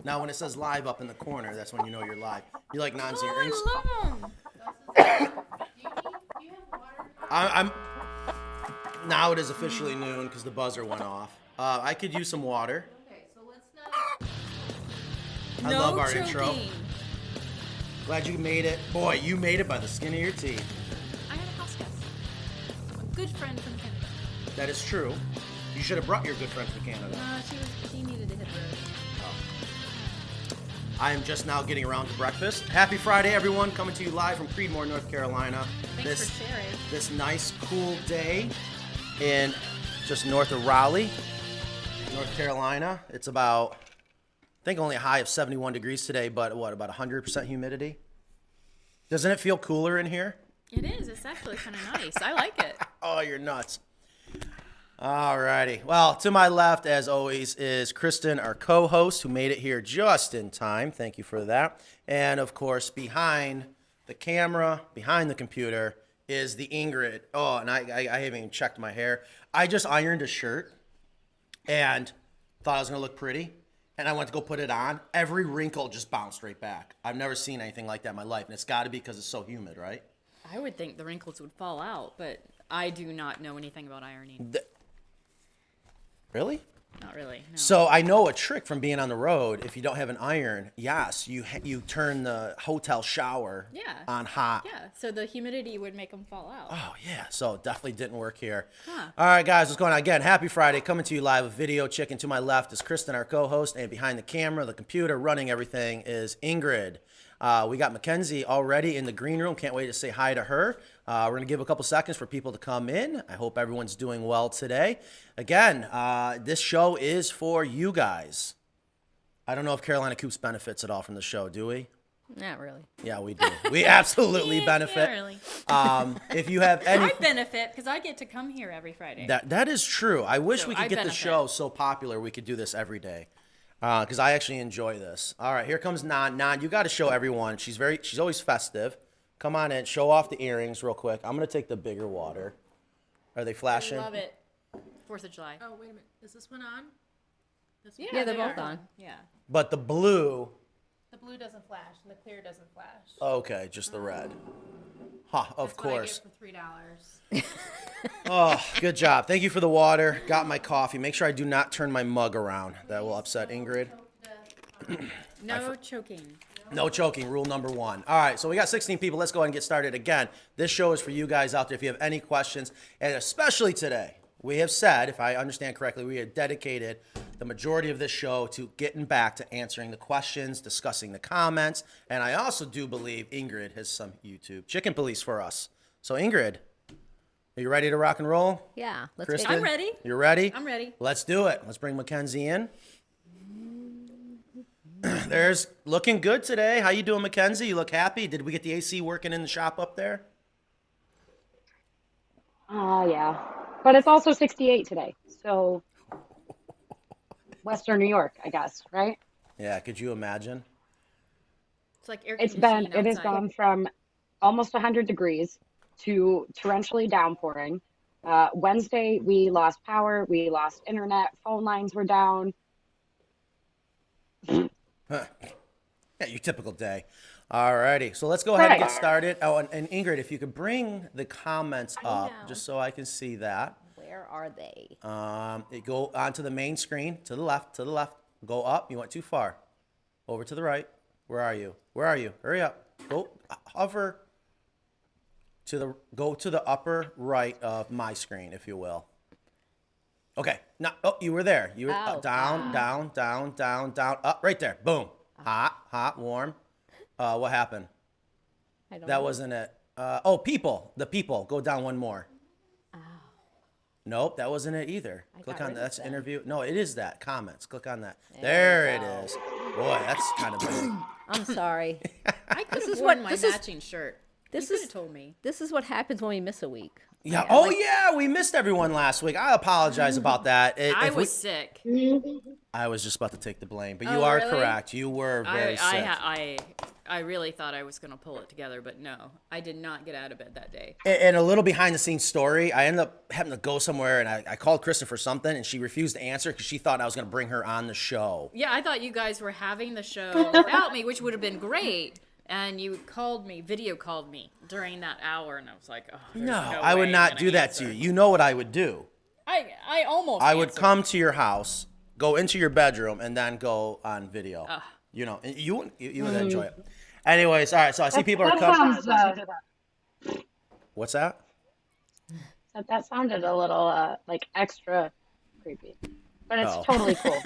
Now, when it says live up in the corner, that's when you know you're live. You like Nan's earrings? I love them. I'm. Now it is officially noon because the buzzer went off. I could use some water. Okay, so let's not. I love our intro. Glad you made it. Boy, you made it by the skin of your teeth. I had a house guest. A good friend from Canada. That is true. You should have brought your good friend to Canada. She needed to hit the road. I am just now getting around to breakfast. Happy Friday, everyone. Coming to you live from Creedmoor, North Carolina. Thanks for sharing. This nice, cool day in just north of Raleigh, North Carolina. It's about, I think only a high of 71 degrees today, but what, about 100% humidity? Doesn't it feel cooler in here? It is. It's actually kind of nice. I like it. Oh, you're nuts. Alrighty. Well, to my left, as always, is Kristen, our co-host, who made it here just in time. Thank you for that. And, of course, behind the camera, behind the computer, is the Ingrid. Oh, and I haven't even checked my hair. I just ironed a shirt and thought I was going to look pretty. And I went to go put it on. Every wrinkle just bounced right back. I've never seen anything like that in my life. And it's got to be because it's so humid, right? I would think the wrinkles would fall out, but I do not know anything about ironing. Really? Not really. No. So I know a trick from being on the road. If you don't have an iron, yes, you turn the hotel shower on hot. Yeah, so the humidity would make them fall out. Oh, yeah. So it definitely didn't work here. Huh. All right, guys, what's going on? Again, happy Friday. Coming to you live with Video Chicken. To my left is Kristen, our co-host, and behind the camera, the computer, running everything is Ingrid. We got Mackenzie already in the green room. Can't wait to say hi to her. We're going to give a couple seconds for people to come in. I hope everyone's doing well today. Again, this show is for you guys. I don't know if Carolina Coops benefits at all from the show, do we? Not really. Yeah, we do. We absolutely benefit. Not really. If you have any... I benefit because I get to come here every Friday. That is true. I wish So we could I get the benefit. show so popular we could do this every day. Because I actually enjoy this. All right, here comes Nan. Nan, you got to show everyone. She's always festive. Come on in. Show off the earrings real quick. I'm going to take the bigger water. Are they flashing? I love it. 4th of July. Oh, wait a minute. Is this one on? This one? Yeah, they're they both are. on. Yeah. But the blue, The blue doesn't flash and the clear doesn't flash. okay, just the red. Huh, of That's course. what I get for $3. Oh, good job. Thank you for the water. Got my coffee. Make sure I do not turn my mug around. That will upset Ingrid. No choking. No choking, rule number 1. All right, so we got 16 people. Let's go ahead and get started. Again, this show is for you guys out there if you have any questions, and especially today. We have said, if I understand correctly, we have dedicated the majority of this show to getting back to answering the questions, discussing the comments, and I also do believe Ingrid has some YouTube chicken police for us. So Ingrid, are you ready to rock and roll? Yeah, let's Kristen, get I'm ready. You're ready? I'm ready. Let's do it. Let's bring Mackenzie in. There's looking good today. How you doing, Mackenzie? You look happy. Did we get the AC working in the shop up there? Yeah. But it's also 68 today. So Western New York, I guess, right? Yeah, could you imagine? It's like air It conditioning has outside. gone from almost 100 degrees to torrentially downpouring. Wednesday, we lost power, we lost internet, phone lines were down. Huh. Yeah, your typical day. All righty, so let's go ahead and get Right. started. Oh, and Ingrid, if you could bring the comments up, know. just so I can see that. Where are they? Go onto the main screen, to the left, Go up, you went too far. Over to the right. Where are you? Hurry up. Go, hover go to the upper right of my screen, if you will. Okay, now, you were there. You were Oh, down, up, right there. Boom. Hot, warm. What happened? I don't That know. wasn't it. People. The people. Go down one more. Nope, that wasn't it either. Click got on rid that. of That's that. interview. No, it is that. Comments. Click on that. There There we it go. is. Boy, that's kind of big. I'm sorry. I could This have is worn what- my this is- matching shirt. this you is- could have told me. This is what happens when we miss a week. Yeah. Oh, yeah. We missed everyone last week. I apologize about that. I was sick. I was just about to take the blame, but Oh, you are really? correct. You were very sick. I I really thought I was going to pull it together, but no, I did not get out of bed that day. And a little behind the scenes story, I ended up having to go somewhere, and I called Kristen for something, and she refused to answer because she thought I was going to bring her on the show. Yeah, I thought you guys were having the show without me, which would have been great. And you video called me during that hour, and I was like, oh, there's No, no I would way not I'm do gonna that answer. to you. You know what I would do. I almost I would answered. come to your house, go into your bedroom, and then go on video. You know, and you would enjoy it. Anyways, all right. So I see people are coming. What's that? That sounded a little like extra creepy, but it's Oh. totally cool.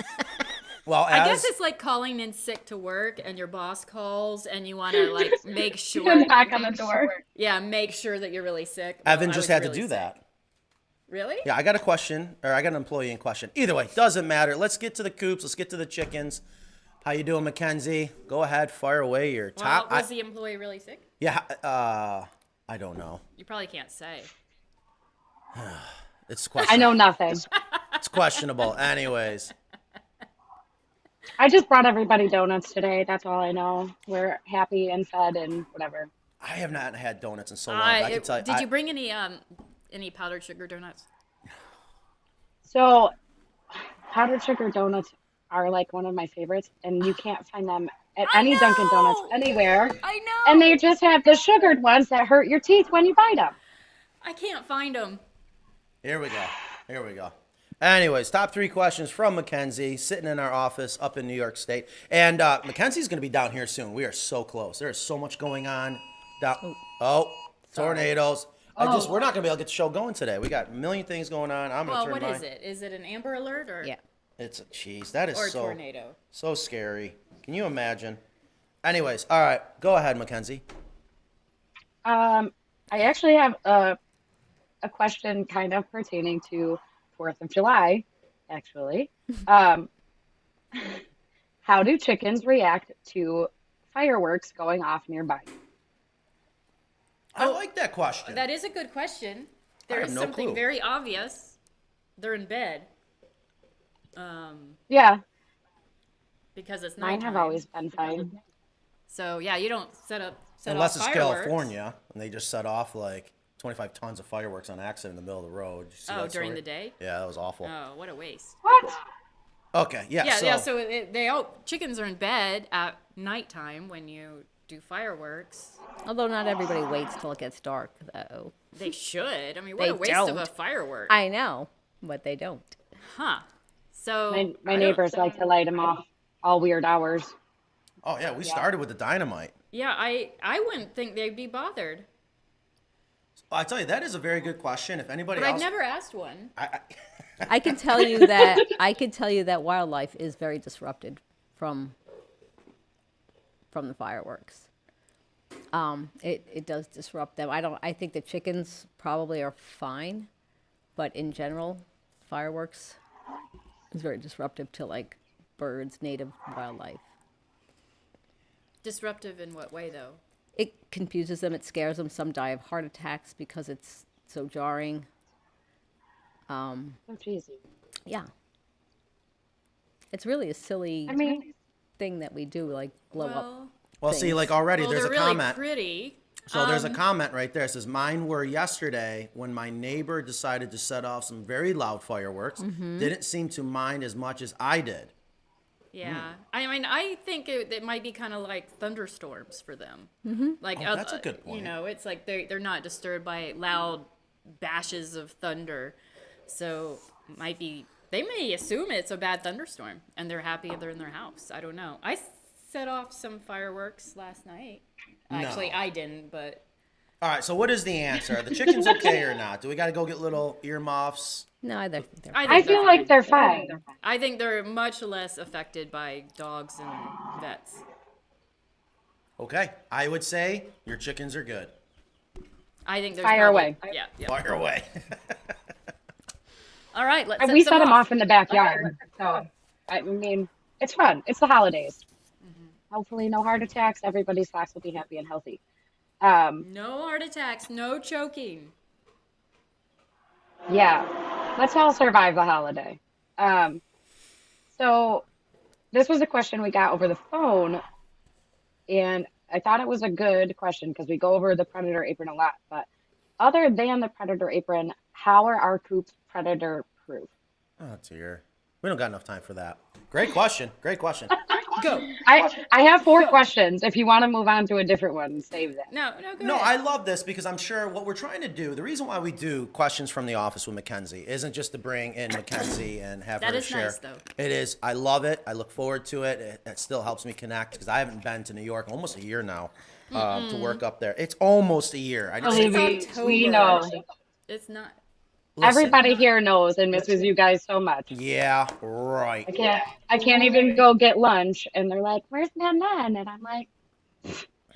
Well, I guess it's like calling in sick to work, and your boss calls, and you want to like make sure. Knock on the door. Yeah, make sure that you're really sick. Well, Evan I just was had to really do sick. that. Really? Yeah, I got a question, or I got an employee in question. Either way, doesn't matter. Let's get to the coops. Let's get to the chickens. How you doing, Mackenzie? Go ahead, fire away your Well, top. was the employee really sick? Yeah, I don't know. You probably can't say. It's I questionable. know nothing. It's questionable. Anyways, I just brought everybody donuts today. That's all I know. We're happy and fed and whatever. I have not had donuts in so long. But I can tell you. Did you bring any powdered sugar donuts? So, powdered sugar donuts are like one of my favorites, and you can't find them at I any Dunkin' Donuts know! anywhere. I know. And they just have the sugared ones that hurt your teeth when you bite them. I can't find them. Here we go. Here we go. Anyways, top 3 questions from Mackenzie, sitting in our office up in New York State. And Mackenzie's going to be down here soon. We are so close. There is so much going on. Tornadoes. We're not going to be able to get the show going today. We got a million things going on. I'm going to Well, turn what mine. is it? Is it an Amber Alert or Yeah. It's a cheese. That is or a so tornado? so scary. Can you imagine? Anyways, all right. Go ahead, Mackenzie. I actually have a question kind of pertaining to 4th of July, actually. How do chickens react to fireworks going off nearby? I like that question. That is a good question. There have is no something clue. very obvious. They're in bed. Yeah, Because it's mine nighttime. have always been fine. So yeah, you don't set Unless off it's fireworks. California and they just set off like 25 tons of fireworks on accident in the middle of the road. Did you see Oh, that during story? the day? Yeah, that was awful. Oh, what a waste. What? Okay, yeah. Yeah, so, so chickens are in bed at nighttime when you do fireworks. Although not everybody waits till it gets dark, though. They should. I mean, what They a waste of a don't. firework. I know, but they don't. Huh. So My I don't- neighbors like to light them off all weird hours. oh yeah, we started with the dynamite. Yeah, I wouldn't think they'd be bothered. I tell you, that is a very good question. If anybody But I've else, never asked one. I can tell you that wildlife is very disrupted from the fireworks. It does disrupt them. I think the chickens probably are fine, but in general, fireworks is very disruptive to like birds, native wildlife. Disruptive in what way, though? It confuses them. It scares them. Some die of heart attacks because it's so jarring. Oh, jeez. Yeah. It's really a silly I mean, thing that we do, like blow up. well, see, things. like already Well, there's they're a really comment. pretty. So there's a comment right there. It says, mine were yesterday when my neighbor decided to set off some very loud fireworks. Mm-hmm. Didn't seem to mind as much as I did. Yeah, I mean, I think it might be kind of like thunderstorms for them. Mm-hmm. Like, Oh, that's a good You point. know, it's like they're not disturbed by loud bashes of thunder, so they may assume it's a bad thunderstorm, and they're happy if they're in their house. I don't know. I set off some fireworks last night. Actually, No. I didn't, but All right, so what is the answer? Are the chickens okay or not? Do we got to go get little earmuffs? No, I think they're I think they're feel like fine. they're fine. I think they're much less affected by dogs and vets. Okay, I would say your chickens are good. I think there's Fire probably- away. Yeah. Fire away. All right, let's. And set we some set them off in the backyard. So, I mean, it's fun. It's the holidays. Hopefully, no heart attacks. Everybody's lives will be happy and healthy. No heart attacks, no choking. Yeah, let's all survive the holiday. So, this was a question we got over the phone, and I thought it was a good question because we go over the predator apron a lot. But other than the predator apron, how are our coops predator proof? Oh dear, we don't got enough time for that. Great question. Great question. Go. I have 4 questions. If you want to move on to a different one, save that. No, go No, ahead. I love this because I'm sure what we're trying to do, the reason why we do questions from the office with Mackenzie isn't just to bring in Mackenzie and have That her is share. nice, though. It is. I love it. I look forward to it. It still helps me connect because I haven't been to New York almost a year now to work up there. It's almost a year. I just, It's We October. know. It's not. listen. Everybody here knows and misses you guys so much. Yeah, right. I can't even go get lunch, and they're like, "Where's Nan Nan?" And I'm like,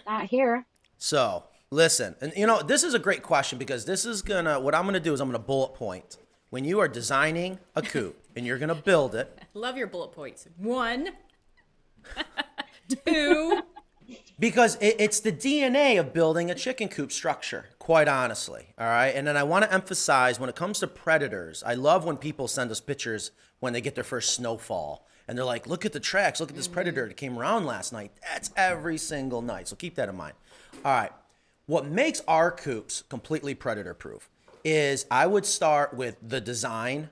"Not here." So listen, and this is a great question because this is what I'm gonna do is I'm gonna bullet point. When you are designing a coop and you're gonna build it, Love your bullet points. 1, 2. because it's the DNA of building a chicken coop structure, quite honestly. All right. And then I want to emphasize when it comes to predators, I love when people send us pictures when they get their first snowfall. And they're like, look at the tracks. Look at this predator that came around last night. That's every single night. So keep that in mind. All right. What makes our coops completely predator proof is I would start with the design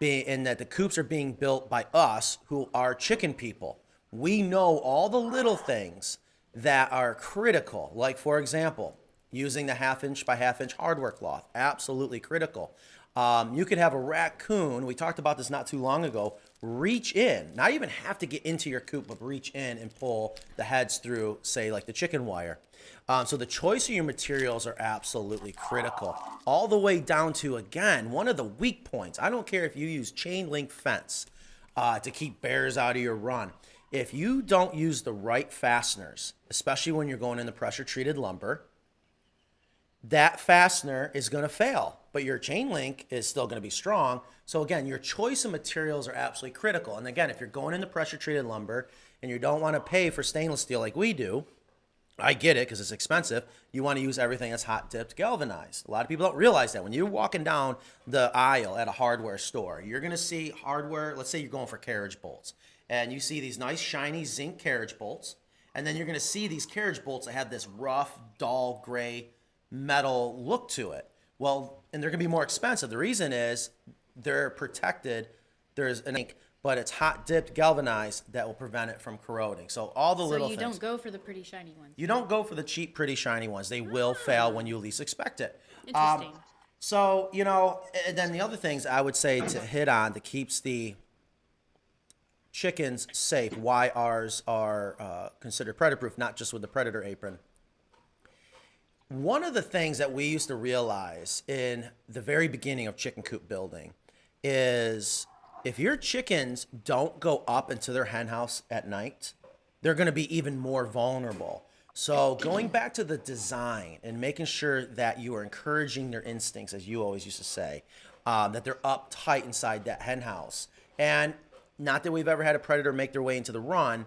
being, and that the coops are being built by us who are chicken people. We know all the little things that are critical. Like, for example, using the 1/2 inch by 1/2 inch hardware cloth, absolutely critical. You could have a raccoon, we talked about this not too long ago, reach in, not even have to get into your coop, but reach in and pull the heads through, say, like the chicken wire. So the choice of your materials are absolutely critical. All the way down to, again, one of the weak points. I don't care if you use chain link fence to keep bears out of your run. If you don't use the right fasteners, especially when you're going into pressure treated lumber, that fastener is going to fail, but your chain link is still going to be strong. So again, your choice of materials are absolutely critical. And again, if you're going into pressure treated lumber and you don't want to pay for stainless steel like we do, I get it because it's expensive. You want to use everything that's hot dipped galvanized. A lot of people don't realize that when you're walking down the aisle at a hardware store, you're going to see hardware. Let's say you're going for carriage bolts and you see these nice shiny zinc carriage bolts. And then you're going to see these carriage bolts that have this rough, dull gray metal look to it. Well, and they're going to be more expensive. The reason is they're protected. There's an ink, but it's hot dipped galvanized that will prevent it from corroding. So all the So little you things. don't go for the pretty shiny ones. You don't go for the cheap, pretty shiny ones. They will fail when you least expect it. Interesting. So, and then the other things I would say to hit on that keeps the chickens safe, why ours are considered predator proof, not just with the predator apron. One of the things that we used to realize in the very beginning of chicken coop building is if your chickens don't go up into their hen house at night, they're going to be even more vulnerable. So going back to the design and making sure that you are encouraging their instincts, as you always used to say, that they're up tight inside that hen house. And not that we've ever had a predator make their way into the run.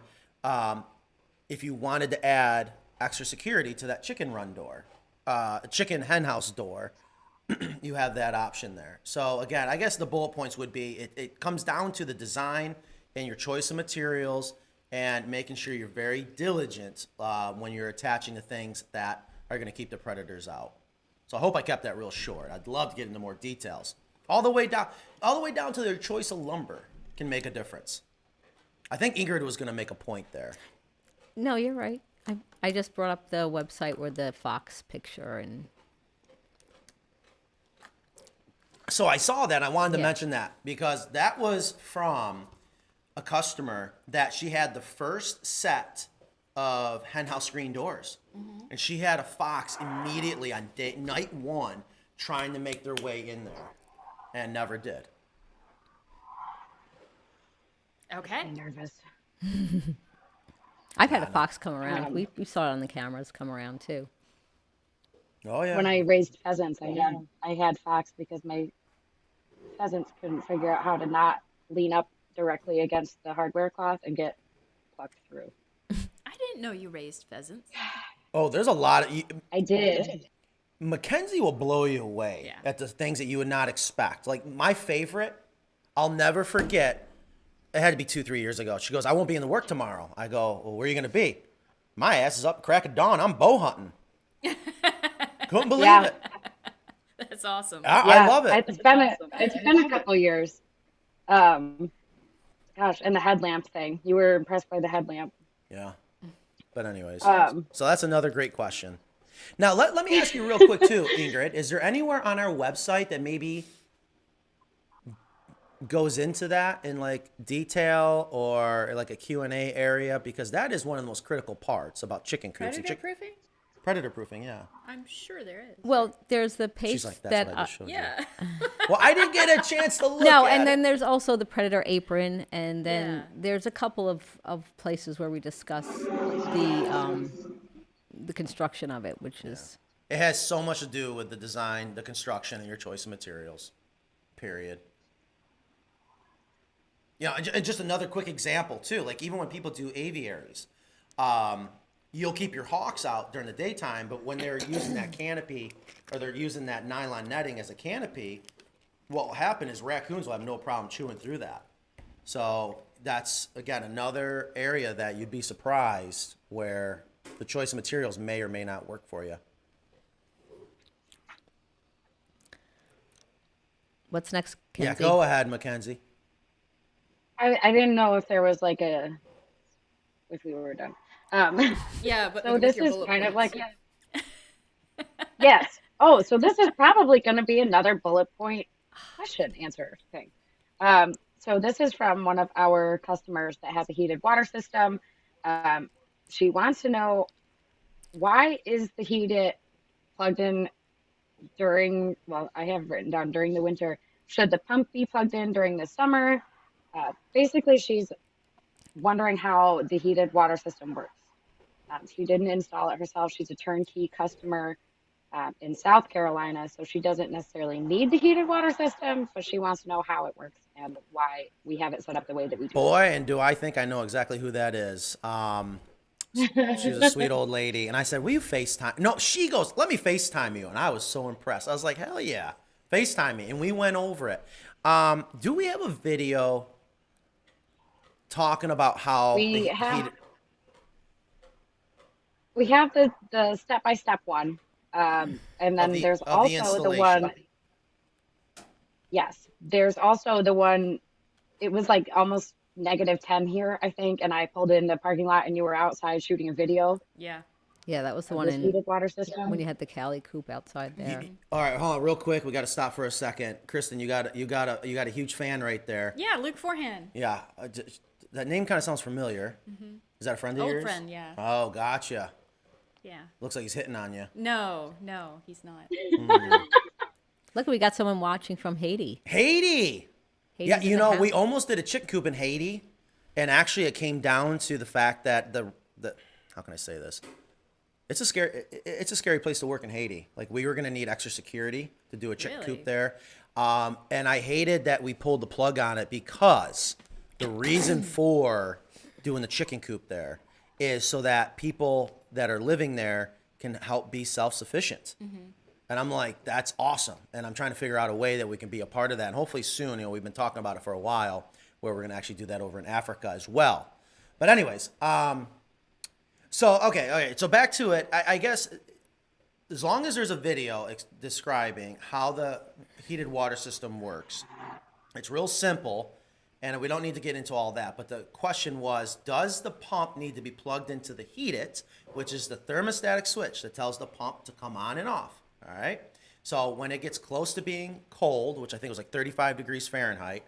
If you wanted to add extra security to that chicken run door, chicken hen house door, you have that option there. So again, I guess the bullet points would be, it comes down to the design and your choice of materials and making sure you're very diligent when you're attaching the things that are going to keep the predators out. So I hope I kept that real short. I'd love to get into more details. All the way down to their choice of lumber can make a difference. I think Ingrid was going to make a point there. No, you're right. I just brought up the website with the fox picture and So I saw that. I wanted to Yeah. mention that because that was from a customer that she had the first set of hen house screen doors. And she had a fox immediately on night 1 trying to make their way in there and never did. Okay. I'm nervous. I've had a fox come around. We saw it on the cameras come around too. Oh, yeah. When I raised pheasants, I had fox because my pheasants couldn't figure out how to not lean up directly against the hardware cloth and get plucked through. I didn't know you raised pheasants. Oh, there's a lot of... I did. Mackenzie will blow you away Yeah. at the things that you would not expect. Like my favorite, I'll never forget. It had to be 2-3 years ago. She goes, "I won't be in the work tomorrow." I go, "Well, where are you going to be?" My ass is up crack of dawn. I'm bow hunting. Couldn't believe Yeah. it. That's awesome. I love it. It's been a couple years. Gosh, and the headlamp thing. You were impressed by the headlamp. Yeah. But anyways, Um, so that's another great question. Now, let me ask you real quick, too, Ingrid. Is there anywhere on our website that maybe goes into that in, like, detail or, like, a Q&A area? Because that is one of the most critical parts about chicken coops. Predator proofing? Predator proofing, yeah. I'm sure there is. Well, there's the page She's like, that's that what I just showed you. Yeah. Well, I didn't get a chance to look no, at and it. then there's also the predator apron, and then Yeah. there's a couple of places where we discuss the construction of it, which is It has so much to do with the design, the construction, and your choice of materials. Period. You know, and just another quick example too. Like even when people do aviaries, you'll keep your hawks out during the daytime, but when they're using that canopy or they're using that nylon netting as a canopy, what will happen is raccoons will have no problem chewing through that. So that's again another area that you'd be surprised where the choice of materials may or may not work for you. what's next, Kenzie? Yeah, go ahead, Mackenzie. I didn't know if there was like if we were done. Yeah, but So with this your is bullet kind of points. like yes. Oh, so this is probably going to be another bullet point question answer thing. So this is from one of our customers that has a heated water system. She wants to know, why is the heated plugged in during, well, I have written down during the winter. Should the pump be plugged in during the summer? Basically, she's wondering how the heated water system works. She didn't install it herself. She's a turnkey customer in South Carolina, so she doesn't necessarily need the heated water system, but she wants to know how it works and why we have it set up the way that we do. Boy, and do I think I know exactly who that is. She's a sweet old lady. And I said, will you FaceTime? No, she goes, let me FaceTime you. And I was so impressed. I was like, hell yeah, FaceTime me. And we went over it. Do we have a video talking about how We have the step-by-step one. And then there's also the one. Yes, there's also the one. It was like almost -10 here, I think, and I pulled in the parking lot, and you were outside shooting a video Yeah. Yeah, that was the of one this in heated water system. when you had the Cali coop outside there. All right, hold on, real quick. We got to stop for a second. Kristen, you got a huge fan right there. Yeah, Luke Forehand. Yeah, that name kind of sounds familiar. Is that a friend of Old yours? friend, yeah. Oh, gotcha. Yeah. Looks like he's hitting on you. No, he's not. Look, we got someone watching from Haiti. Haiti. Haiti's Yeah, in you the know, house. we almost did a chicken coop in Haiti, and actually it came down to the fact that the how can I say this? It's a scary place to work in Haiti. Like we were gonna need extra security to do a chicken Really? coop there, and I hated that we pulled the plug on it because the reason for doing the chicken coop there is so that people that are living there can help be self-sufficient. And I'm like, that's awesome. And I'm trying to figure out a way that we can be a part of that. And hopefully soon, we've been talking about it for a while, where we're going to actually do that over in Africa as well. But anyways, okay. So back to it. I guess as long as there's a video describing how the heated water system works, it's real simple. And we don't need to get into all that. But the question was, does the pump need to be plugged into the heat-it, which is the thermostatic switch that tells the pump to come on and off? All right. So when it gets close to being cold, which I think was like 35 degrees Fahrenheit,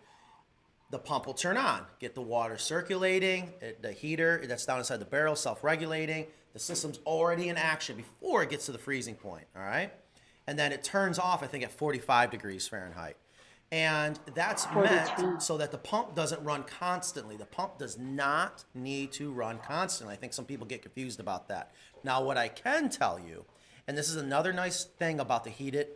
the pump will turn on, get the water circulating, the heater that's down inside the barrel self-regulating. The system's already in action before it gets to the freezing point. All right. And then it turns off, I think, at 45 degrees Fahrenheit. And that's meant so that the pump doesn't run constantly. The pump does not need to run constantly. I think some people get confused about that. Now, what I can tell you, and this is another nice thing about the heated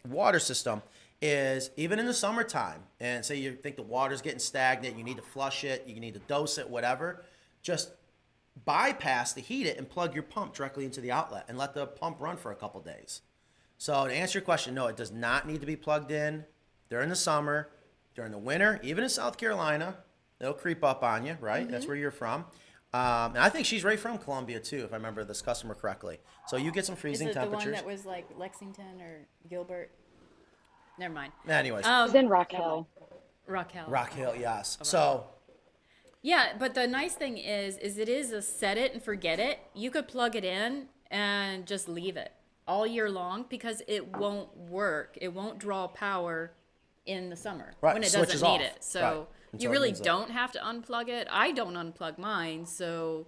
water system, is even in the summertime, and say you think the water's getting stagnant, you need to flush it, you need to dose it, whatever, just bypass the heat it and plug your pump directly into the outlet and let the pump run for a couple days. So to answer your question, no, it does not need to be plugged in during the summer. During the winter, even in South Carolina, they'll creep up on you, right? That's where you're from. And I think she's right from Columbia too, if I remember this customer correctly. So you get some Is freezing it the one temperatures. that was like Lexington or Gilbert? Never mind. Anyways, It's in Rock Hill. Raquel. Rock Hill, yes. So Yeah, but the nice thing is it is a set it and forget it. You could plug it in and just leave it all year long because it won't work. It won't draw power in the summer Right, when it switches doesn't need off. it. So Right, until you it really needs it. don't have to unplug it. I don't unplug mine, so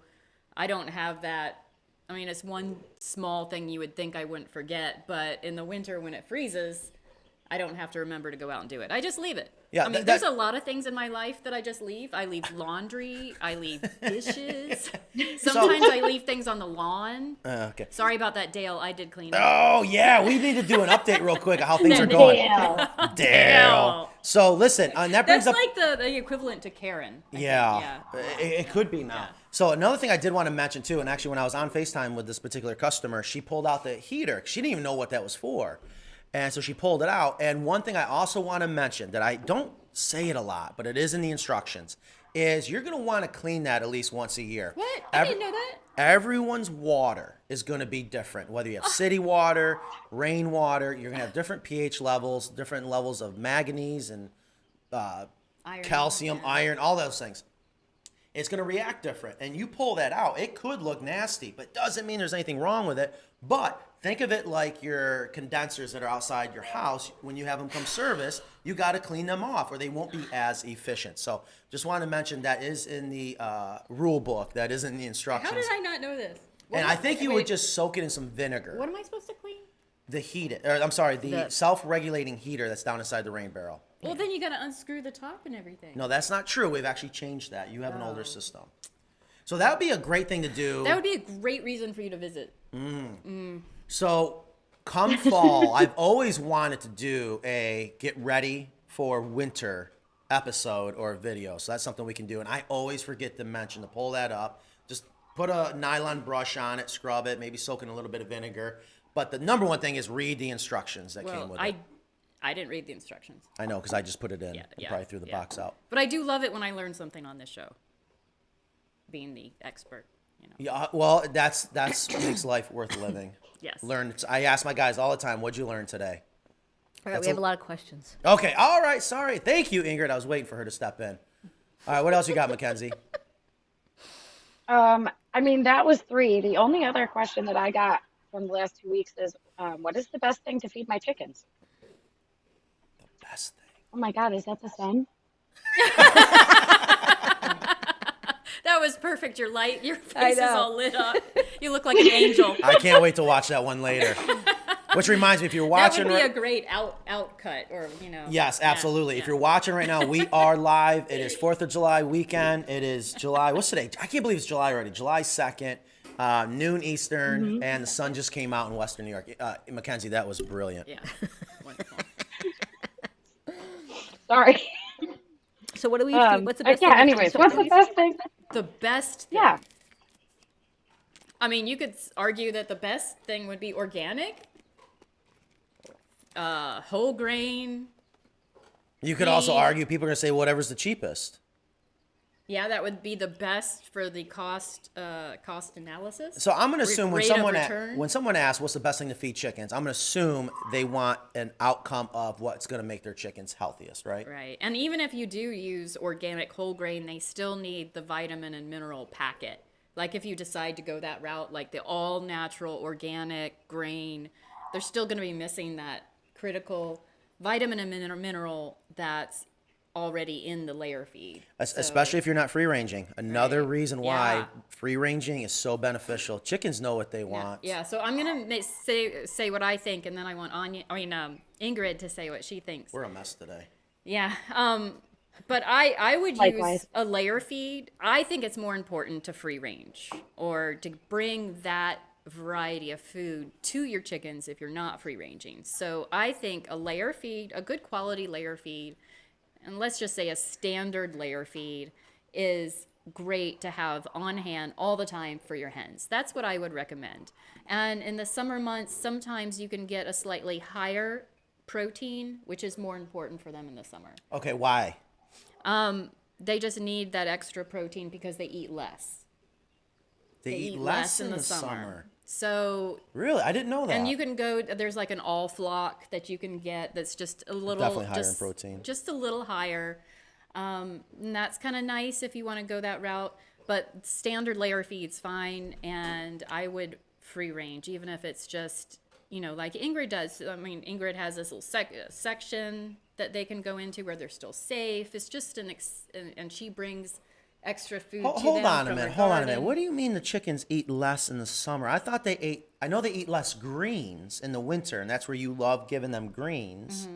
I don't have that. I mean, it's one small thing you would think I wouldn't forget, but in the winter when it freezes, I don't have to remember to go out and do it. I just leave it. Yeah, I mean, that- there's a lot of things in my life that I just leave. I leave laundry. I leave dishes. Sometimes I leave things on the lawn. okay. Sorry about that, Dale. I did clean it. Oh yeah, we need to do an update real quick of how things are going. Dale. Dale. Dale. So listen, that brings That's up. like the equivalent to Karen. I think. Yeah, it could be now. So another thing I did want to mention too, and actually when I was on FaceTime with this particular customer, she pulled out the heater. She didn't even know what that was for. And so she pulled it out. And one thing I also want to mention that I don't say it a lot, but it is in the instructions, is you're going to want to clean that at least once a year. What? I didn't know that. Everyone's water is going to be different. Whether you have city water, rainwater, you're going to have different pH levels, different levels of manganese and Iron. calcium, Yeah. iron, all those things. It's going to react different. And you pull that out, it could look nasty, but doesn't mean there's anything wrong with it. But think of it like your condensers that are outside your house. When you have them come service, you got to clean them off or they won't be as efficient. So just want to mention that is in the rule book. That is in the instructions. How did I not know this? And I think you would Wait, just soak it in some vinegar. What am I supposed to clean? The heat, or I'm sorry, the The- self-regulating heater that's down inside the rain barrel. Well, then you got to unscrew the top and everything. No, that's not true. We've actually changed that. You have an older system. So that would be a great thing to do. That would be a great reason for you to visit. So come fall, I've always wanted to do a get ready for winter episode or video. So that's something we can do. And I always forget to mention to pull that up. Just put a nylon brush on it, scrub it, maybe soak in a little bit of vinegar. But the number one thing is read the instructions that came Well, with it. I didn't read the instructions. I know, because I just put it in and yeah, probably threw the yeah. box out. But I do love it when I learn something on this show. Being the expert, you know. Yeah, well, that's makes life worth living. Yes. Learn. I ask my guys all the time, "What'd you learn today?" All right, we have a lot of questions. Okay. All right. Sorry. Thank you, Ingrid. I was waiting for her to step in. All right. What else you got, Mackenzie? I mean, that was 3. The only other question that I got from the last 2 weeks is, what is the best thing to feed my chickens? Best thing. Oh my God, is that the sun? That was perfect. Your I face is know. all lit up. You look like an angel. I can't wait to watch that one later. Which reminds me, if you're That watching, would be a great out cut, or you know. yes, yeah, absolutely. yeah. If you're watching right now, we are live. It is 4th of July weekend. It is July. What's today? I can't believe it's July already. July 2nd, noon Eastern, and the sun just came out in Western New York. Mackenzie, that was brilliant. Yeah. Wonderful. Sorry. So what do we? What's the best? Yeah, thing to anyways, feed what's the chickens? best thing? The best thing. Yeah. I mean, you could argue that the best thing would be organic, whole grain. You could also Me- argue people are going to say whatever's the cheapest. Yeah, that would be the best for the cost analysis. So I'm going to assume when Rate of someone return. when someone asks what's the best thing to feed chickens, I'm going to assume they want an outcome of what's going to make their chickens healthiest, right? Right. And even if you do use organic whole grain, they still need the vitamin and mineral packet. Like if you decide to go that route, like the all natural organic grain, they're still going to be missing that critical vitamin and mineral that's already in the layer feed. Especially if you're not free ranging. Another Right. reason why Yeah. free ranging is so beneficial. Chickens know what they want. Yeah, so I'm gonna say what I think, and then I want Ingrid to say what she thinks. We're a mess today. Yeah, but I would use Likewise. a layer feed. I think it's more important to free range or to bring that variety of food to your chickens if you're not free ranging. So I think a layer feed, a good quality layer feed, and let's just say a standard layer feed is great to have on hand all the time for your hens. That's what I would recommend. And in the summer months, sometimes you can get a slightly higher protein, which is more important for them in the summer. Okay, why? They just need that extra protein because they eat less. They eat less in the summer. So Really? I didn't know that. and you can go. There's like an all flock that you can get. That's just a little Definitely higher in protein. Just a little higher. And that's kind of nice if you want to go that route. But standard layer feed's fine, and I would free range, even if it's just, like Ingrid does. I mean, Ingrid has this little section that they can go into where they're still safe. It's just and she brings extra food to them Hold on a from her minute. Hold on a minute. garden. What do you mean the chickens eat less in the summer? I thought I know they eat less greens in the winter, and that's where you love giving them greens.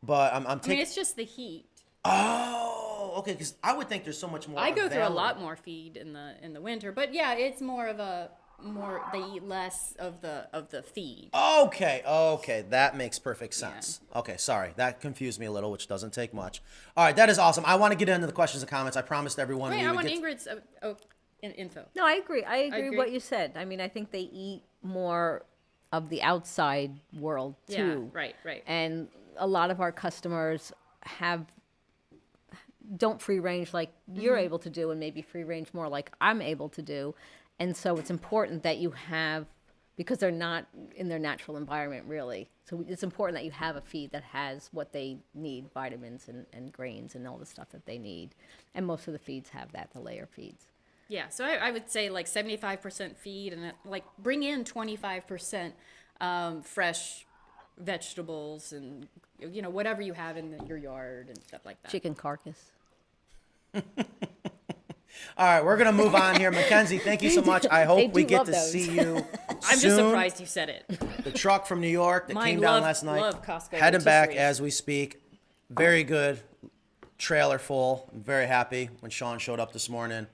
But I'm I mean, taking. it's just the heat. Oh, okay. Because I would think there's so much more. I go through a available. lot more feed in the winter, but yeah, it's more of they eat less of the feed. Okay, that makes perfect sense. Okay, sorry, that confused me a little, which doesn't take much. All right, that is awesome. I want to get into the questions and comments. I promised everyone. Wait, we I would want get Ingrid's info. No, I agree. I agree agree. what you said. I mean, I think they eat more of the outside world too. Yeah, right. And a lot of our customers don't free range like you're able to do, and maybe free range more like I'm able to do. And so it's important that you have, because they're not in their natural environment really. So it's important that you have a feed that has what they need, vitamins and grains and all the stuff that they need. And most of the feeds have that, the layer feeds. Yeah, so I would say like 75% feed, and like bring in 25% fresh vegetables and whatever you have in your yard and stuff like that. Chicken carcass. All right, we're gonna move on here, Mackenzie. Thank you so much. I They hope we do get love to those. see you. I'm just soon. surprised you said it. The truck from New York that Mine came down love- last night, love Costco heading back rotisseries. as we speak. Very good trailer full. I'm very happy when Sean showed up this morning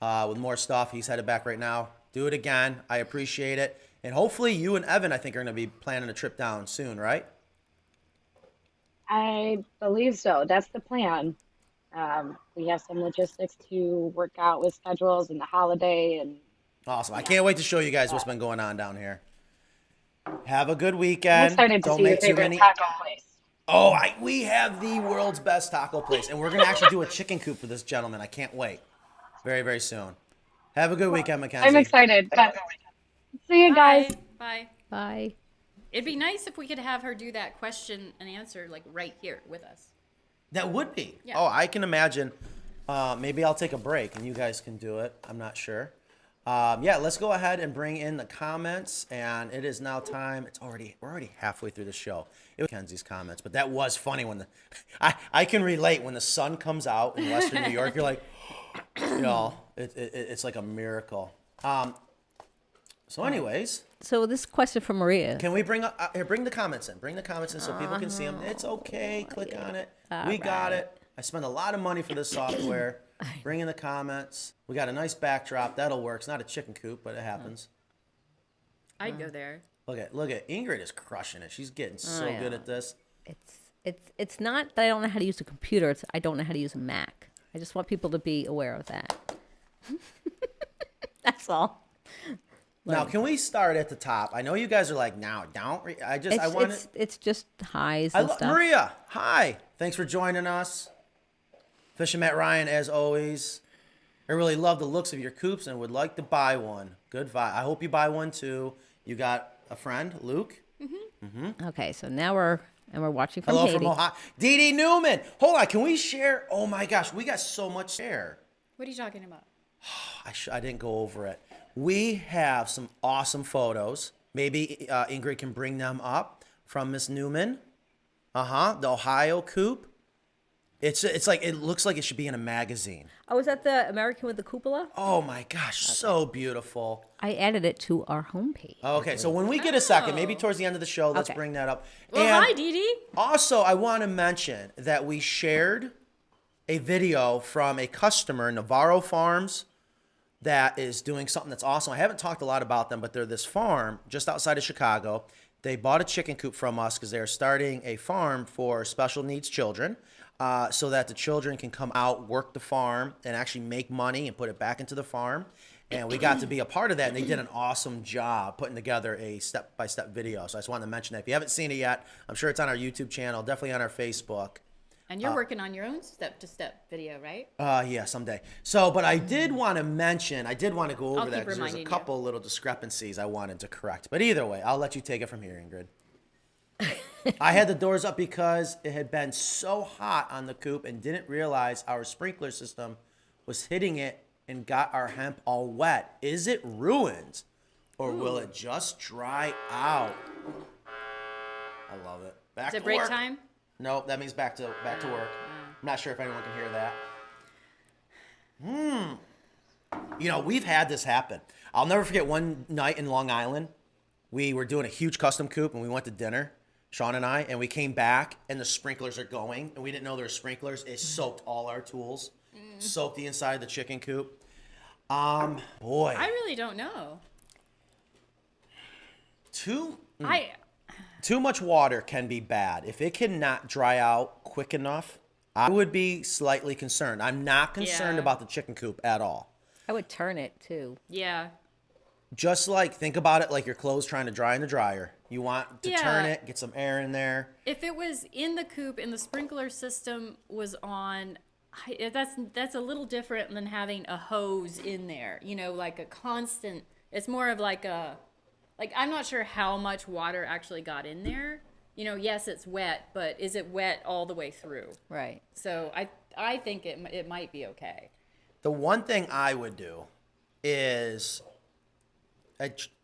with more stuff. He's headed back right now. Do it again. I appreciate it. And hopefully you and Evan, I think, are going to be planning a trip down soon, right? I believe so. That's the plan. We have some logistics to work out with schedules and the holiday, and Awesome. I can't wait to show you guys what's been going on down here. Have a good I'm weekend. excited to Don't see your make too favorite many. taco place. Oh, we have the world's best taco place, and we're going to actually do a chicken coop for this gentleman. I can't wait. Very, very soon. Have a good weekend, Mackenzie. I'm excited. But see you guys. Bye. Bye. It'd be nice if we could have her do that question and answer like right here with us. That would be. Yeah. Oh, I can imagine. Maybe I'll take a break and you guys can do it. I'm not sure. Yeah, let's go ahead and bring in the comments. And it is now time. We're already halfway through the show. It was Kenzie's comments, but that was funny when I can relate when the sun comes out in Western New York. You're like, it's like a miracle. So, anyways. So this question from Maria. Can we bring the comments in? Bring the comments in so people can see them. It's okay. Click on it. We got it. I spent a lot of money for this software. Bring in the comments. We got a nice backdrop. That'll work. It's not a chicken coop, but it happens. I'd go there. Look at Ingrid is crushing it. She's getting so good at this. It's not that I don't know how to use a computer. It's I don't know how to use a Mac. I just want people to be aware of that. That's all. Now, can we start at the top? I know you guys are like, now, don't. I want it. It's just highs and stuff. Maria, hi. Thanks for joining us. Fishing Matt Ryan, as always. I really love the looks of your coops and would like to buy one. Good vibe. I hope you buy one too. You got a friend, Luke? Okay, so now we're watching from Hello Haiti. from Ohio. Dee Dee Newman. Hold on. Can we share? Oh my gosh, we got so much share. What are you talking about? I didn't go over it. We have some awesome photos. Maybe Ingrid can bring them up from Miss Newman. The Ohio Coop. It's like, it looks like it should be in a magazine. Oh, is that the American with the cupola? Oh my gosh, so beautiful. I added it to our homepage. Okay, so when we get a second, maybe towards the end of the show, let's Okay. bring that up. Well, And hi, Dee Dee. also, I want to mention that we shared a video from a customer, Navarro Farms, that is doing something that's awesome. I haven't talked a lot about them, but they're this farm just outside of Chicago. They bought a chicken coop from us because they're starting a farm for special needs children, so that the children can come out, work the farm, and actually make money and put it back into the farm. And we got to be a part of that, and they did an awesome job putting together a step-by-step video. So I just wanted to mention that. If you haven't seen it yet, I'm sure it's on our YouTube channel, definitely on our Facebook. And you're working on your own step-to-step video, right? Yeah, someday. So, but I did want to mention, I did want to go over I'll that keep because there's a reminding you. couple little discrepancies I wanted to correct. But either way, I'll let you take it from here, Ingrid. I had the doors up because it had been so hot on the coop and didn't realize our sprinkler system was hitting it and got our hemp all wet. Is it ruined or will it just dry out? I love it. Back Is to it break work. time? Nope, that means back to work. I'm not sure if anyone can hear that. You know, we've had this happen. I'll never forget one night in Long Island. We were doing a huge custom coop and we went to dinner, Sean and I, and we came back and the sprinklers are going and we didn't know there were sprinklers. It soaked all our tools, soaked the inside of the chicken coop. Boy. I really don't know. Too much water can be bad. If it cannot dry out quick enough, I would be slightly concerned. I'm not concerned Yeah. about the chicken coop at all. I would turn it too. Yeah. Just like, think about it like your clothes trying to dry in the dryer. You want to turn Yeah. it, get some air in there. If it was in the coop and the sprinkler system was on, that's a little different than having a hose in there. You know, like a constant. It's more of like I'm not sure how much water actually got in there. You know, yes, it's wet, but is it wet all the way through? Right. So I think it might be okay. The one thing I would do is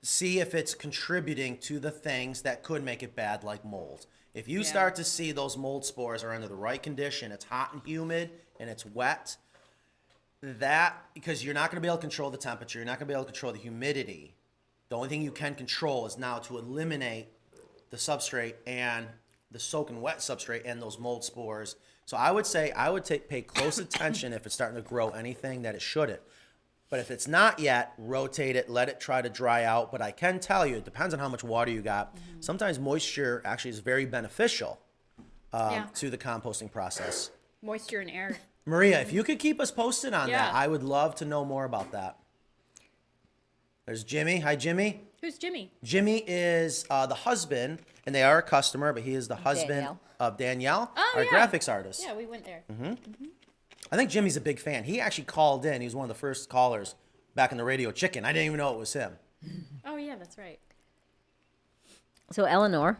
see if it's contributing to the things that could make it bad, like mold. If you start to see those mold spores are under the right condition, it's hot and humid and it's wet, because you're not going to be able to control the temperature, you're not going to be able to control the humidity. The only thing you can control is now to eliminate the substrate and the soaking wet substrate and those mold spores. So I would say pay close attention if it's starting to grow anything that it shouldn't. But if it's not yet, rotate it, let it try to dry out. But I can tell you, it depends on how much water you got. Sometimes moisture actually is very beneficial to the composting process. Moisture and air. Maria, if you could keep us posted on that, Yeah. I would love to know more about that. There's Jimmy. Hi, Jimmy. Who's Jimmy? Jimmy is the husband, and they are a customer, but he is the husband Danielle. of Danielle, Oh, our yeah. graphics artist. Yeah, we went there. I think Jimmy's a big fan. He actually called in. He was one of the first callers back in the Radio Chicken. I didn't even know it was him. Oh yeah, that's right. So Eleanor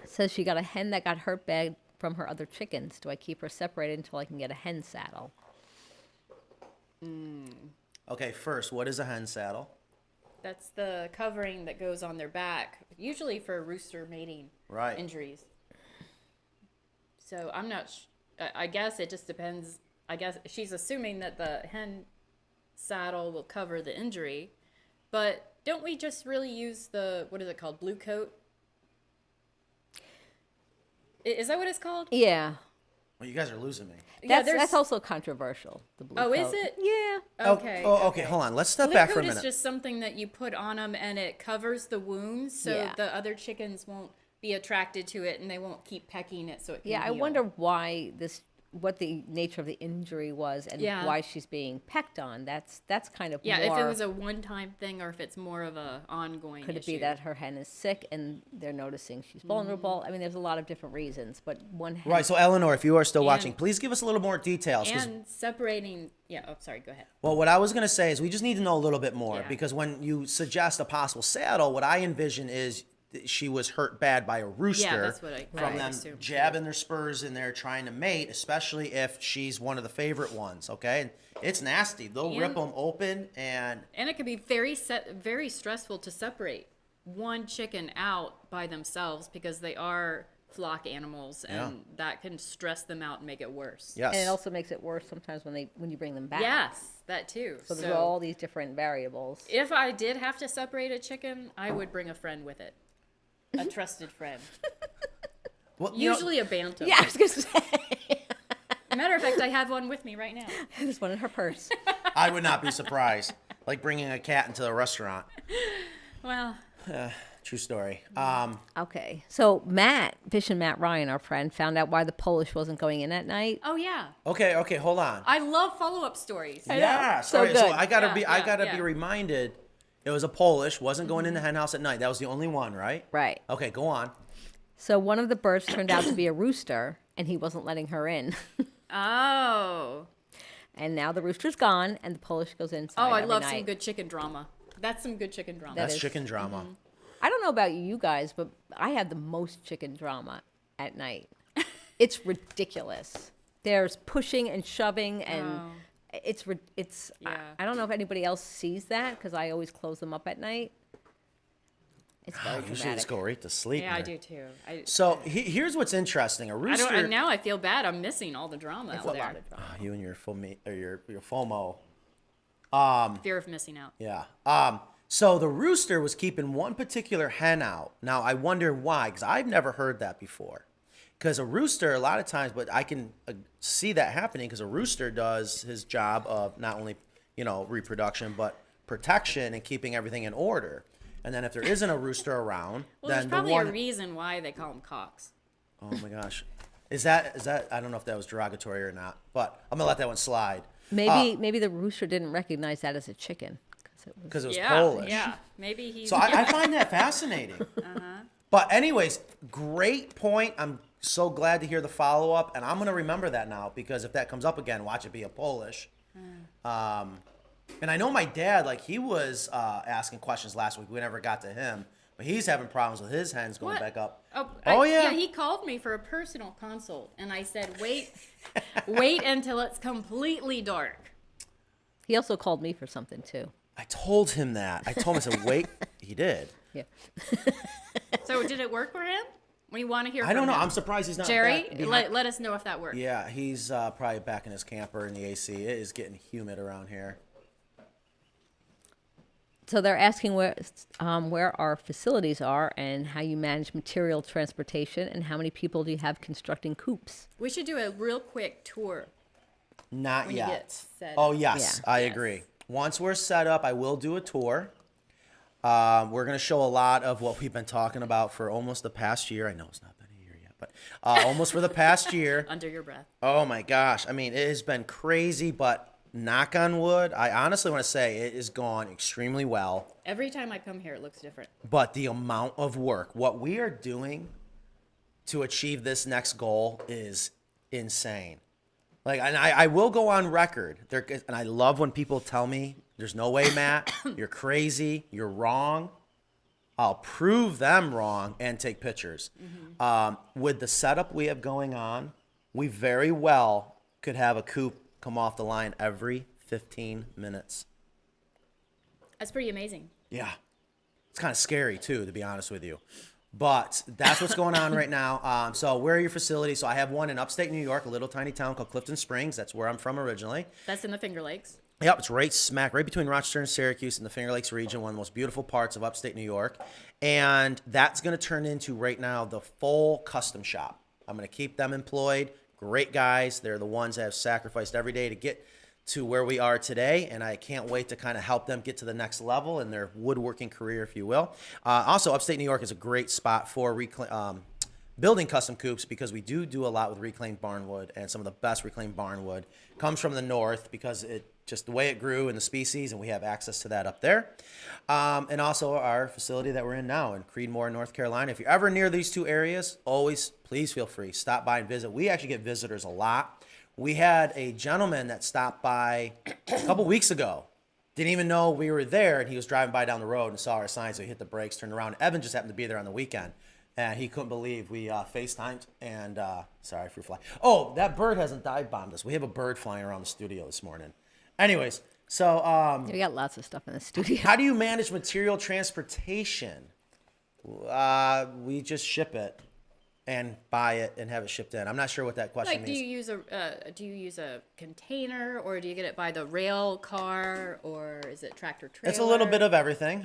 says she got a hen that got hurt bad from her other chickens. Do I keep her separated until I can get a hen saddle? Okay, first, what is a hen saddle? That's the covering that goes on their back, usually for rooster mating Right. injuries. So I'm not. I guess it just depends. I guess she's assuming that the hen saddle will cover the injury, but don't we just really use the, what is it called, blue coat? Is that what it's called? Yeah. Well, you guys are losing me. That's also controversial. The blue Oh, is coat. it? Yeah. Okay. Okay, hold on. Let's step Blue back for coat a minute. is just something that you put on them and it covers the wounds so Yeah. the other chickens won't be attracted to it and they won't keep pecking it so it can Yeah, I heal. wonder what the nature of the injury was and Yeah. why she's being pecked on. That's kind of Yeah, more. if it was a one-time thing or if it's more of a ongoing Could it be issue. that her hen is sick and they're noticing she's vulnerable? I mean, there's a lot of different reasons, but one hen. Right, so Eleanor, if you are still watching, And- please give us a little more details. 'Cause and separating, yeah, oh, sorry, go ahead. well, what I was going to say is we just need to know a little bit more Yeah. because when you suggest a possible saddle, what I envision is she was hurt bad by a rooster that's what I from them assumed, too. jabbing their spurs in there trying to mate, especially if she's one of the favorite ones, okay? And it's nasty. They'll rip And- them open and And it could be very stressful to separate one chicken out by themselves because they are flock animals and that can stress them out and make it worse. yes. And it also makes it worse sometimes when you bring them back. Yes, that too. So there's all these different variables. If I did have to separate a chicken, I would bring a friend with it. A trusted friend. Well, you know, Usually a bantam. Yeah, I was gonna say. Matter of fact, I have one with me right now. There's one in her purse. I would not be surprised. Like bringing a cat into a restaurant. Well, True story. Okay, so Fishing Matt Ryan, our friend, found out why the Polish wasn't going in at night. oh yeah. Okay, hold on. I love follow-up stories. Yeah, So sorry. So good. I gotta Yeah, be yeah. be reminded. It was a Polish, wasn't going in the hen house at night. That was the only one, right? Right. Okay, go on. So one of the birds turned out to be a rooster, and he wasn't letting her in. Oh. And now the rooster's gone, and the Polish goes inside. Oh, I every love night. some good chicken drama. That's some good chicken drama. That's is- chicken drama. I don't know about you guys, but I have the most chicken drama at night. It's ridiculous. There's pushing and shoving, and it's. Yeah. I don't know if anybody else sees that because I always close them up at night. It's very You should just dramatic. go right to sleep. Yeah, I man. do too. So here's what's interesting. A I rooster. don't. And now I feel bad. I'm missing all the drama It's out a there. lot of drama. You and your your FOMO. Fear of missing out. Yeah. So the rooster was keeping one particular hen out. Now I wonder why, because I've never heard that before. Because a rooster, a lot of times, but I can see that happening because a rooster does his job of not only, reproduction, but protection and keeping everything in order. And then if there isn't a rooster around, Well, there's then probably the one. a reason why they call them cocks. Oh my gosh, is that? I don't know if that was derogatory or not, but I'm gonna let that one slide Maybe the rooster didn't recognize that as a chicken because it was Yeah, Polish. yeah. Maybe he's. So I find that fascinating. But anyways, great point. I'm so glad to hear the follow up, and I'm gonna remember that now because if that comes up again, watch it be a Polish. And I know my dad, like he was asking questions last week. We never got to him, but he's having problems with his hens going What? back up. Oh, yeah. He called me for a personal consult, and I said, wait until it's completely dark. He also called me for something too. I told him that. I told him, I said, wait. He did. Yeah. So did it work for him? We want to hear from I don't know. him. I'm surprised he's not Jerry, back behind- let us know if that worked. Yeah, he's probably back in his camper in the AC. It is getting humid around here. So they're asking where our facilities are and how you manage material transportation and how many people do you have constructing coops. We should do a real quick tour. Not When you yet. get set Oh, up. yes, Yeah. I Yes. agree. Once we're set up, I will do a tour. We're going to show a lot of what we've been talking about for almost the past year. I know it's not been a year yet, but almost for the past year. Under your breath. Oh, my gosh. I mean, it has been crazy, but knock on wood, I honestly want to say it has gone extremely well. Every time I come here, it looks different. But the amount of work, what we are doing to achieve this next goal is insane. Like, and I will go on record there, and I love when people tell me, there's no way, Matt, you're crazy, you're wrong. I'll prove them wrong and take pictures. With the setup we have going on, we very well could have a coop come off the line every 15 minutes. That's pretty amazing. Yeah. It's kind of scary, too, to be honest with you. But that's what's going on right now. So where are your facilities? So I have one in upstate New York, a little tiny town called Clifton Springs. That's where I'm from originally. That's in the Finger Lakes. Yep, it's right between Rochester and Syracuse in the Finger Lakes region, one of the most beautiful parts of upstate New York. And that's going to turn into, right now, the full custom shop. I'm going to keep them employed. Great guys. They're the ones that have sacrificed every day to get to where we are today, and I can't wait to kind of help them get to the next level in their woodworking career, if you will. Also, upstate New York is a great spot for building custom coops because we do a lot with reclaimed barnwood, and some of the best reclaimed barnwood comes from the north because it just the way it grew in the species, and we have access to that up there. And also our facility that we're in now in Creedmoor, North Carolina. If you're ever near these two areas, always please feel free. Stop by and visit. We actually get visitors a lot. We had a gentleman that stopped by a couple weeks ago. Didn't even know we were there, and he was driving by down the road and saw our sign, so he hit the brakes, turned around. Evan just happened to be there on the weekend, and he couldn't believe we FaceTimed. And sorry, fruit fly. Oh, that bird hasn't dive bombed us. We have a bird flying around the studio this morning. Anyways, so We got lots of stuff in the studio. how do you manage material transportation? We just ship it and buy it and have it shipped in. I'm not sure what that question Like, do means. you use a container, or do you get it by the rail car, or is it tractor trailer? It's a little bit of everything.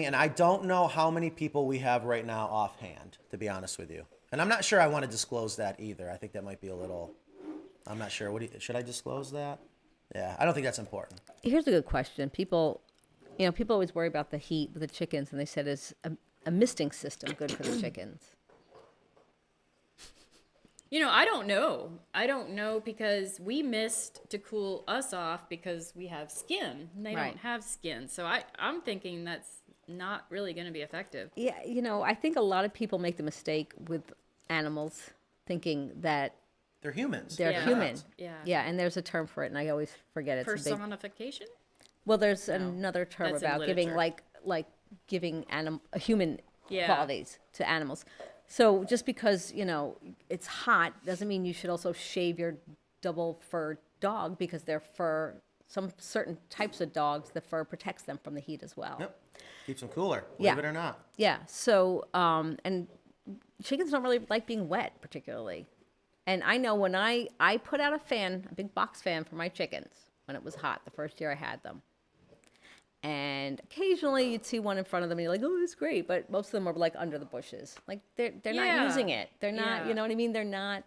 And I don't know how many people we have right now offhand, to be honest with you. And I'm not sure I want to disclose that either. I think that might be a little. I'm not sure. Should I disclose that? Yeah, I don't think that's important. Here's a good question. People always worry about the heat with the chickens, and they said, is a misting system good for the chickens? I don't know. I don't know because we mist to cool us off because we have skin. And they Right. don't have skin. So I'm thinking that's not really going to be effective. Yeah, I think a lot of people make the mistake with animals thinking that They're humans. they're Yeah. human. Yeah. Yeah, and there's a term for it, and I always forget it. It's a big, Personification? well, there's another term That's in about giving literature. like giving human Yeah. qualities to animals. So just because it's hot doesn't mean you should also shave your double fur dog, because their fur, some certain types of dogs, the fur protects them from the heat as well. Yep. Keeps them cooler, Yeah. believe it or not. Yeah. So and chickens don't really like being wet particularly. And I know when I put out a big box fan for my chickens when it was hot the first year I had them. And occasionally you'd see one in front of them and you're like, oh, it's great. But most of them are like under the bushes. Like they're not Yeah. using it. They're not, Yeah. you know what I mean? They're not.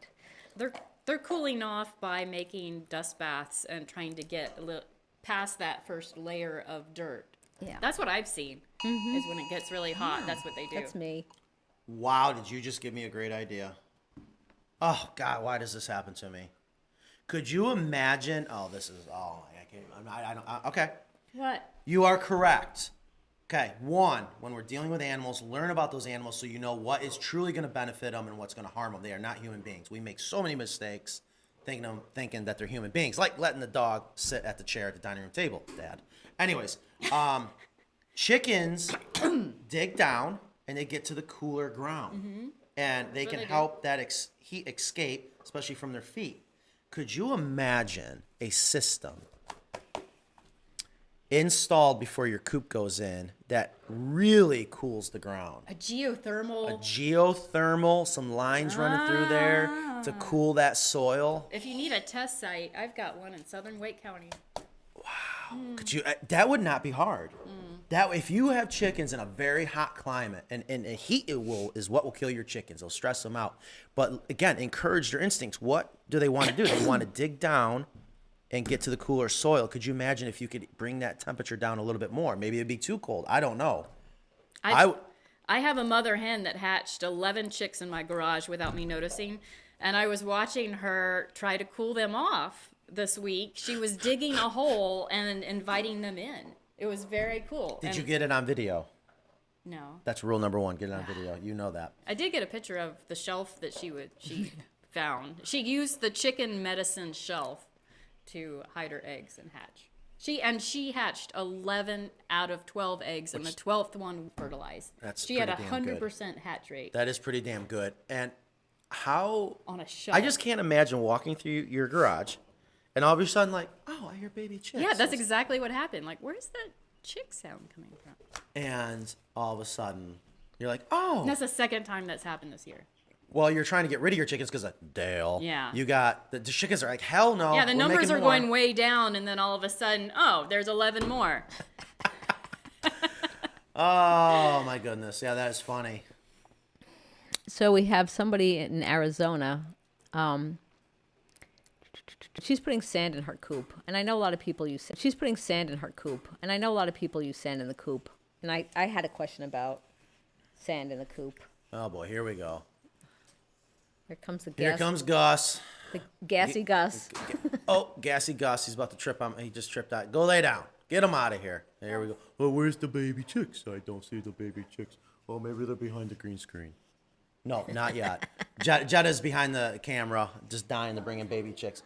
They're cooling off by making dust baths and trying to get a little past that first layer of dirt. Yeah. That's what I've seen. Is when it gets really hot, that's what they do. That's me. Wow, did you just give me a great idea? Oh, God, why does this happen to me? Could you imagine? Oh, this is, I can't, I don't, okay. What? You are correct. Okay, one, when we're dealing with animals, learn about those animals so you know what is truly going to benefit them and what's going to harm them. They are not human beings. We make so many mistakes thinking that they're human beings, like letting the dog sit at the chair at the dining room table, Dad. Anyways, chickens dig down and they get to the cooler ground, and they can they do. help that heat escape, especially from their feet. Could you imagine a system installed before your coop goes in that really cools the ground? A geothermal. Geothermal, some lines running through there to cool that soil. If you need a test site, I've got one in southern Wake County. Could you? That would not be hard. That if you have chickens in a very hot climate, and heat is what will kill your chickens. It'll stress them out. But again, encourage their instincts. What do they want to do? They want to dig down and get to the cooler soil. Could you imagine if you could bring that temperature down a little bit more? Maybe it'd be too cold. I don't know. I have a mother hen that hatched 11 chicks in my garage without me noticing, and I was watching her try to cool them off this week. She was digging a hole and inviting them in. It was very cool. Did And you get it on video? No. That's rule number one. Get it on video. You know that. I did get a picture of the shelf that she found. She used the chicken medicine shelf to hide her eggs and hatch. She hatched 11 out of 12 eggs, and the 12th one fertilized. That's she had a pretty damn good. 100% hatch rate That is pretty damn good. And how? on a shelf. I just can't imagine walking through your garage, and all of a sudden, like, oh, I hear baby chicks. Yeah, that's exactly what happened. Like, where's that chick sound coming from? And all of a sudden, you're like, oh. And that's the second time that's happened this year. Well, you're trying to get rid of your chickens because of Dale. Yeah. You got the chickens are like, hell no. Yeah, the we're numbers making are more. going way down, and then all of a sudden, oh, there's 11 more. Oh my goodness. Yeah, that is funny. So we have somebody in Arizona. She's putting sand in her coop, and I know a lot of people use. She's putting sand in her coop, and I know a lot of people use sand in the coop. And I had a question about sand in the coop. Oh boy, here we go. Here comes the Here gas. comes Gus. The gassy Gus. Oh, gassy Gus. He's about to trip on. He just tripped out. Go lay down. Get him out of here. There we go. Oh, where's the baby chicks? I don't see the baby chicks. Oh, maybe they're behind the green screen. No, not yet. Jetta's behind the camera, just dying to bring in baby chicks.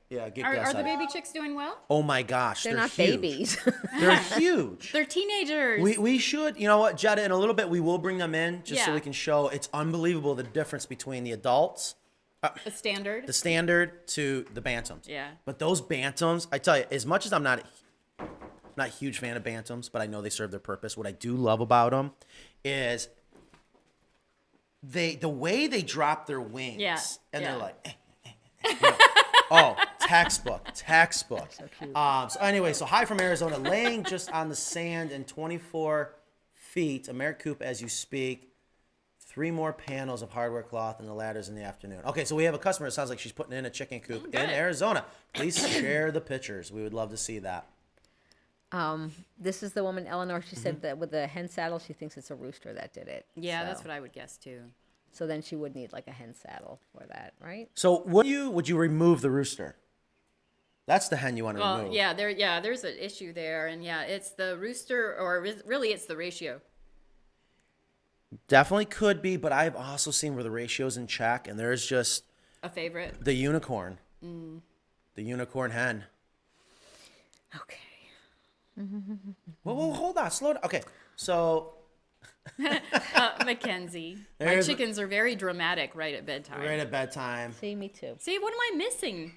Yeah, get Gus Are out. the baby chicks doing well? Oh my gosh, They're they're not huge. babies. They're huge. They're teenagers. We should, you know what, Jetta, in a little bit we will bring them in just so Yeah. we can show. It's unbelievable the difference between the adults, the standard. the standard to the bantams. Yeah. But those bantams, I tell you, as much as I'm not a huge fan of bantams, but I know they serve their purpose. What I do love about them is the way they drop their wings. Yeah, And yeah. they're like, you know, oh, textbook. So anyway, so hi from Arizona, laying just on the sand in 24 feet, American Coop as you speak. 3 more panels of hardware cloth and the ladders in the afternoon. Okay, so we have a customer. It sounds like she's putting in a chicken coop in good. Arizona. Please share the pictures. We would love to see that. This is the woman, Eleanor. She Mm-hmm. said that with the hen saddle, she thinks it's a rooster that did it. Yeah, So- that's what I would guess too. So then she would need like a hen saddle for that, right? So would you remove the rooster? That's the hen you want to Well, remove. there's an issue there, and yeah, it's the rooster, or really, it's the ratio. Definitely could be, but I've also seen where the ratio's in check, and there's just A favorite. the unicorn. The unicorn hen. Okay. Whoa, hold on, slow down. Okay, so Mackenzie. My There's- chickens are very dramatic right at bedtime. right at bedtime. See, me too. See, what am I missing?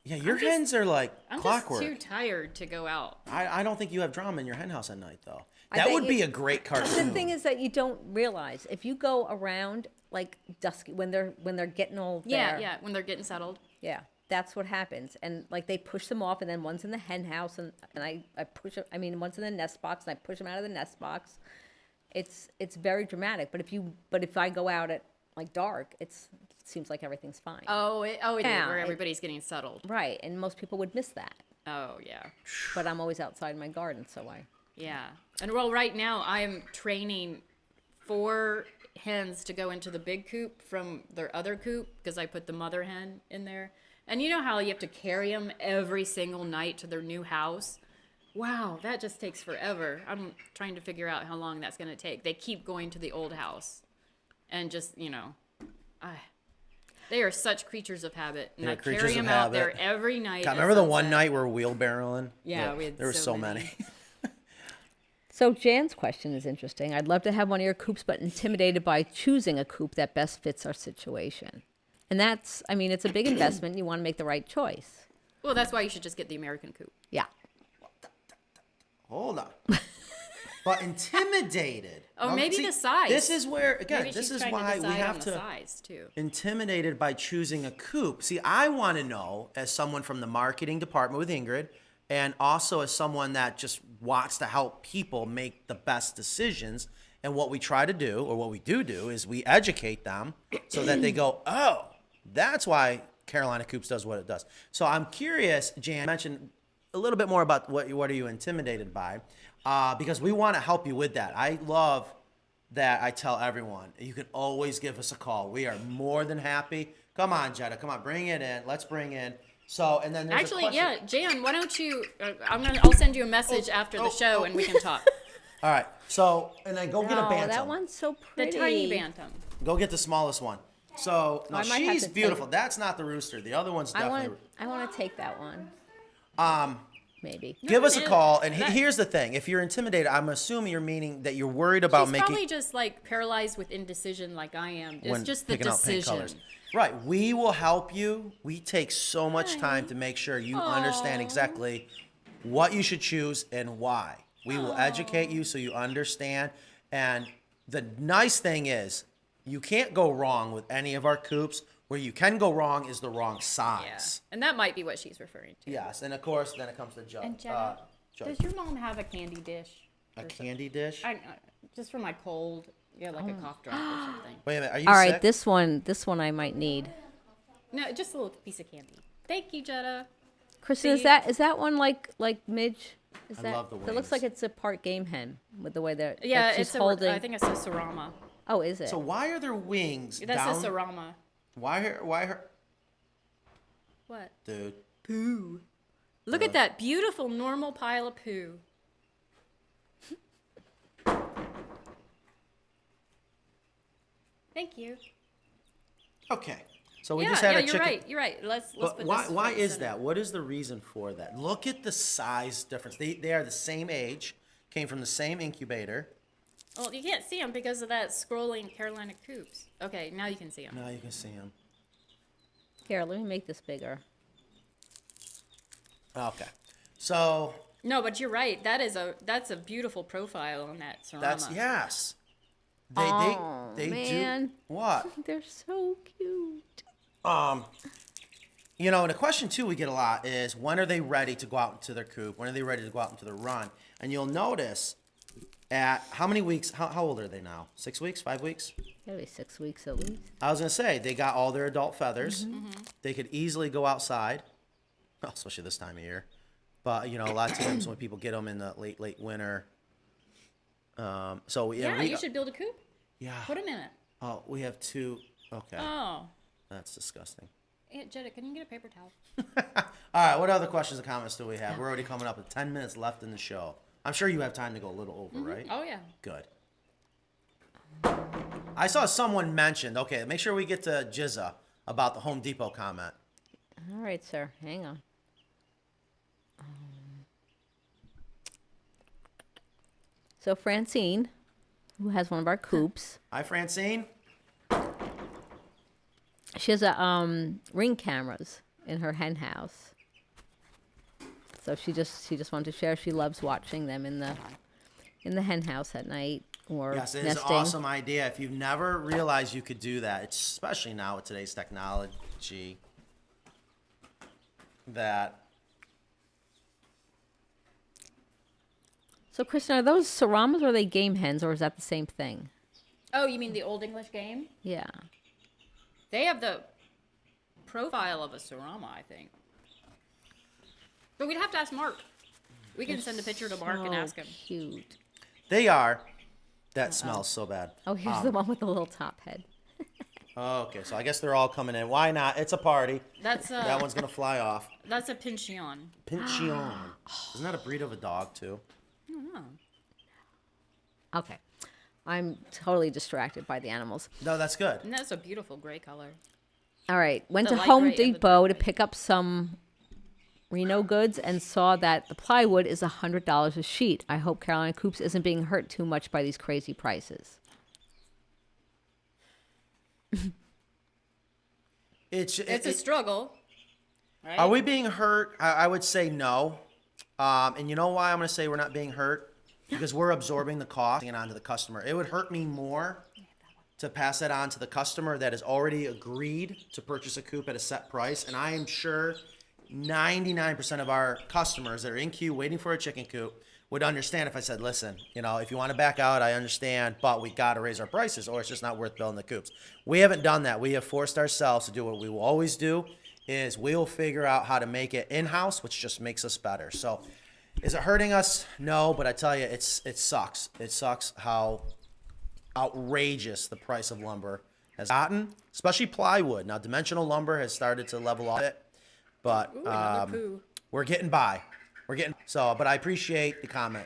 Yeah, your hens are like I'm clockwork. just too tired to go out. I don't think you have drama in your hen house at night, though. I That bet would you- be a great The cartoon. thing is that you don't realize if you go around like dusky when they're getting all Yeah, there, yeah, when they're getting settled. yeah, that's what happens. And like they push them off, and then one's in the hen house, and I push them. I mean, one's in the nest box, and I push them out of the nest box. It's very dramatic. But if I go out at like dark, it seems like everything's fine. Oh, it is, Yeah, where it- everybody's getting settled. Right, and most people would miss that. Oh, yeah. But I'm always outside my garden, so Yeah. And well, right now I am training 4 hens to go into the big coop from their other coop because I put the mother hen in there. And you know how you have to carry them every single night to their new house? Wow, that just takes forever. I'm trying to figure out how long that's going to take. They keep going to the old house and just, they are such creatures of habit. And They're I creatures carry of them out habit. there every night. God, at remember the one sunset. night we were wheelbarrowing? Yeah, we had there were so so many. many. So Jan's question is interesting. I'd love to have one of your coops, but intimidated by choosing a coop that best fits our situation. And that's, I mean, it's a big investment. You want to make the right choice. Well, that's why you should just get the American coop. Yeah. Hold on. But intimidated. Oh, Now, maybe the size. This is where, again, Maybe this she's is trying why to we decide have on the to size too. intimidated by choosing a coop. See, I want to know, as someone from the marketing department with Ingrid, and also as someone that just wants to help people make the best decisions. And what we try to do, or what we do, is we educate them so that they go, oh, that's why Carolina Coops does what it does. So I'm curious, Jan, mentioned a little bit more about what are you intimidated by, because we want to help you with that. I love that I tell everyone, you can always give us a call. We are more than happy. Come on, Jetta, come on, bring it in. Let's bring in. So, and then there's Actually, a question. yeah, Jan, why don't you? I'll send you a message after the show and we can talk. All right. So, and then go get a Oh, bantam. that one's so The pretty. tiny bantam. Go get the smallest one. So, no, I might have she's to take- beautiful. That's not the rooster. The other one's definitely. I want to take that one. Maybe. Give us a man, call. And that- here's the thing: if you're intimidated, I'm assuming you're meaning that you're worried about She's making probably just like paralyzed with indecision, like I am. It's when just the picking out paint decision. colors. Right. We will help you. We take so much time to make sure you understand exactly what you should choose and why. We will educate you so you understand. And the nice thing is, you can't go wrong with any of our coops. Where you can go wrong is the wrong Yeah, size. and that might be what she's referring to. Yes. And of course, then it comes to And judge. Jenna, does your mom have a candy dish? A candy dish. Just for my cold, like a cough drop or something. Wait a minute. Are you All right, sick? this one I might need. No, just a little piece of candy. Thank you, Jetta. Kristen, See? is that one like Midge? Is I that, love the It looks wings. like it's a part game hen with the way that Yeah, that she's it's holding. I think it says Sarama. Oh, is it? So why are there wings That down? says Sarama. Why her? What? Dude. Poo. Look at that beautiful normal pile of poo. Thank you. Okay. So we Yeah, just had a you're chicken. right. You're right. Let's But put why this why front and is center. that? What is the reason for that? Look at the size difference. They are the same age, came from the same incubator. Well, you can't see them because of that scrolling Carolina Coops. Okay, now you can see them. Now you can see them. Here, let me make this bigger. Okay. So No, but you're right. That's a beautiful profile on that Sarama. that's yes. Oh, They man. do what? They're so cute. You know, and a question too we get a lot is when are they ready to go out into their coop? When are they ready to go out into the run? And you'll notice at how many weeks? How old are they now? 6 weeks? 5 weeks? Gotta be 6 weeks at least. I was gonna say they got all their adult feathers. Mm-hmm. They could easily go outside, especially this time of year. But you know, a lot of times when people get them in the late winter. So Yeah, you should build a coop. Yeah. Put them in it. Oh, we have two. Okay, Oh. that's disgusting. Aunt Jetta, can you get a paper towel? All right, what other questions and comments do we have? We're already coming up with 10 minutes left in the show. I'm sure you have time to go a little over, right? Oh, yeah. Good. I saw someone mentioned. Okay, make sure we get to Jizza about the Home Depot comment. All right, sir. Hang on. So Francine, who has one of our coops, Hi, Francine. she has a ring cameras in her hen house. So she just wanted to share. She loves watching them in the hen house at night or Yes, it is nesting. an awesome idea. If you've never realized you could do that, especially now with today's technology, that So Kristen, are those Saramas or are they game hens, or is that the same thing? Oh, you mean the Old English game? Yeah. They have the profile of a Sarama, I think. But we'd have to ask Mark. We can send a picture to Mark and ask him. Cute. they are. That smells so bad. Oh, here's the one with the little top head. Okay, so I guess they're all coming in. Why not? It's a party. That's That one's gonna fly off. that's a Pinchion. Pinchion. Isn't that a breed of a dog too? Okay. I'm totally distracted by the animals. No, that's good. And that's a beautiful gray color. All right. Went The to light Home gray and the Depot dark to gray. pick up some Reno goods and saw that the plywood is $100 a sheet. I hope Carolina Coops isn't being hurt too much by these crazy prices. It's It's a struggle. Right? Are we being hurt? I would say no. And you know why I'm going to say we're not being hurt? Because we're absorbing the cost and onto the customer. It would hurt me more to pass that on to the customer that has already agreed to purchase a coop at a set price. And I am sure 99% of our customers that are in queue waiting for a chicken coop would understand if I said, listen, if you want to back out, I understand, but we got to raise our prices or it's just not worth building the coops. We haven't done that. We have forced ourselves to do what we will always do is we'll figure out how to make it in-house, which just makes us better. So is it hurting us? No, but I tell you, it sucks. It sucks how outrageous the price of lumber has gotten, especially plywood. Now, dimensional lumber has started to level off it, but Ooh, another poo. we're getting by. But I appreciate the comment.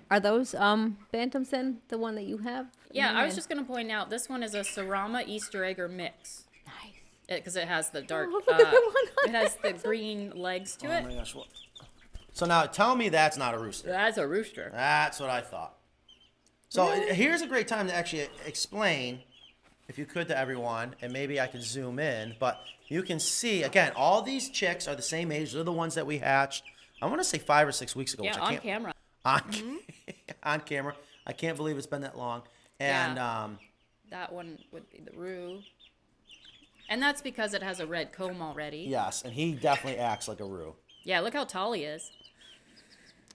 Are those bantams then the one that you have? Yeah, I was just going to point out this one is a Sarama Easter egger mix. Nice. Because it has the dark, Oh, look at the one on it has the green legs to Oh it. my gosh. So now tell me that's not a rooster. That's a rooster. That's what I thought. So here's a great time to actually explain, if you could, to everyone, and maybe I could zoom in, but you can see, again, all these chicks are the same age. They're the ones that we hatched, I want to say 5 or 6 weeks ago. Yeah, which I on can't, camera. on camera. I can't believe it's been that long. And That one would be the Roo. And that's because it has a red comb already. yes, and he definitely acts like a Roo. Yeah, look how tall he is.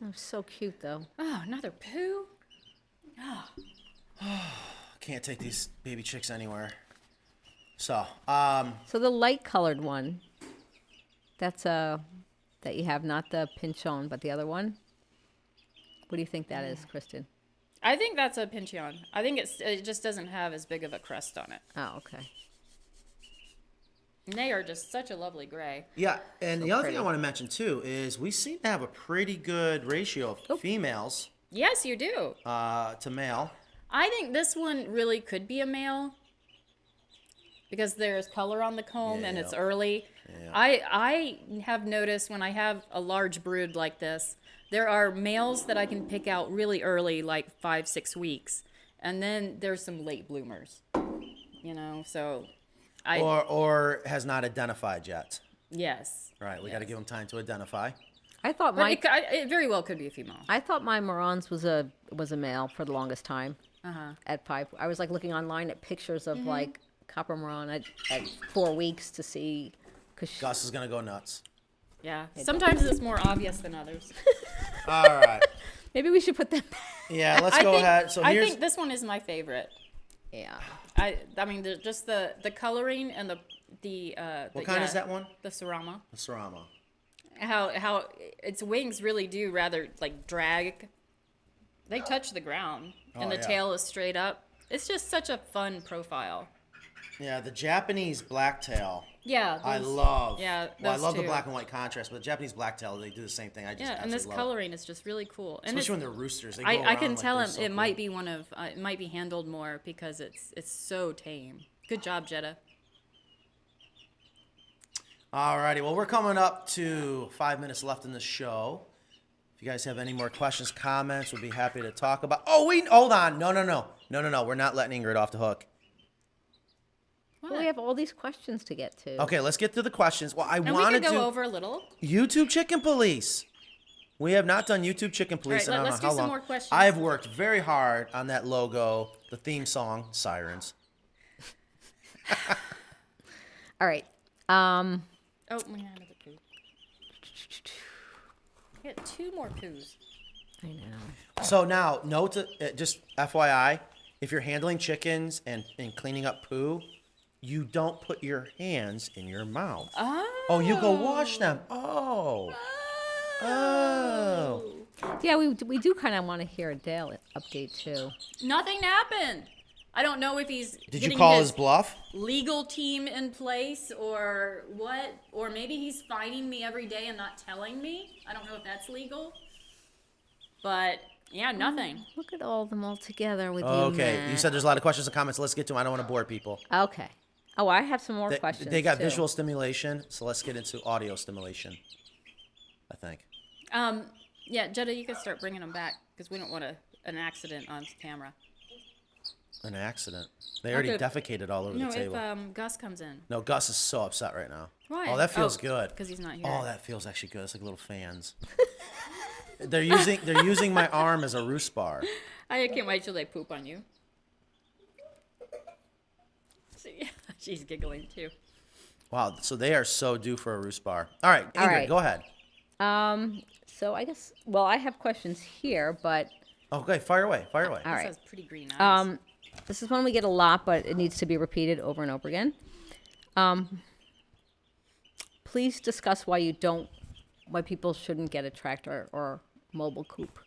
Oh, so cute though. Oh, another poo. Can't take these baby chicks anywhere. So, So the light colored one, that's that you have, not the pinchon, but the other one. What do you think that is, Kristen? I think that's a Pinchion. I think it just doesn't have as big of a crest on it. Oh, okay. And they are just such a lovely gray. yeah, and the other thing pretty. I want to mention too is we seem to have a pretty good ratio of females Yes, you do. to male. I think this one really could be a male because there's color on the comb and it's Yeah. early. Yeah. I have noticed when I have a large brood like this, there are males that I can pick out really early, like 5-6 weeks, and then there's some late bloomers. So Or has not identified yet. yes. Right, we got to give them time to identify. I thought But my it very well could be a female. I thought my Morans was a male for the longest time. Uh-huh. At 5, I was like looking online at pictures Mm-hmm. of like copper Moran at 4 weeks to see. Gus is going to go nuts. Yeah. Sometimes it's more obvious than others. All right. Maybe we should put them. Yeah, let's go ahead. So I here's think this one is my favorite. Yeah. I mean, just the coloring and the what kind is that one? The Sarama. The Sarama. How its wings really do rather like drag. They touch the ground, and Oh, the yeah. tail is straight up. It's just such a fun profile. Yeah, the Japanese blacktail. Yeah. I those- love. Yeah, Well, I those love the two. black and white contrast, but the Japanese blacktail, they do the same thing. I just Yeah, and absolutely this love it. coloring is just really cool. And Especially when it's, they're roosters. They I go can around like tell they're him so it cool. might be one of it might be handled more because it's so tame. Good job, Jetta. Alrighty, well, we're coming up to 5 minutes left in the show. If you guys have any more questions, comments, we'd be happy to talk about. Oh, hold on. No. We're not letting Ingrid off the hook. What? Well, we have all these questions to get to. Okay, let's get to the questions. Well, I and we want to could go do over a little. YouTube Chicken Police. We have not done YouTube Chicken Police All right, in I don't let's know do how some long. more questions. I've worked very hard on that logo, the theme song, Sirens. All right. Oh, we got another poo. We got 2 more poos. I know. So now, note, just FYI, if you're handling chickens and cleaning up poo, you don't put your hands in your mouth. Oh, you go wash them. Oh. Yeah, we do kind of want to hear a Dale update too. Nothing happened. I don't know if he's Did you getting call his bluff? legal team in place or what, or maybe he's fighting me every day and not telling me. I don't know if that's legal. But yeah, nothing. Look at all of them all together with you, Okay, Matt. you said there's a lot of questions and comments. Let's get to them. I don't want to bore people. Okay. Oh, I have some more questions. They got too. visual stimulation, so let's get into audio stimulation, I think. Yeah, Jetta, you can start bringing them back because we don't want an accident on camera. An accident. They already Okay. defecated all over No, the table. if Gus comes in. No, Gus is so upset right now. Why? Oh, that feels good. Because he's not here. Oh, that feels actually good. It's like little fans. They're using my arm as a roost bar. I can't wait till they poop on you. See, she's giggling too. Wow, so they are so due for a roost bar. All right, Ingrid, right. go ahead. So I guess, well, I have questions here, but Okay, fire away. all This right. has pretty green eyes. This is one we get a lot, but it needs to be repeated over and over again. Please discuss why people shouldn't get a tractor or mobile coop.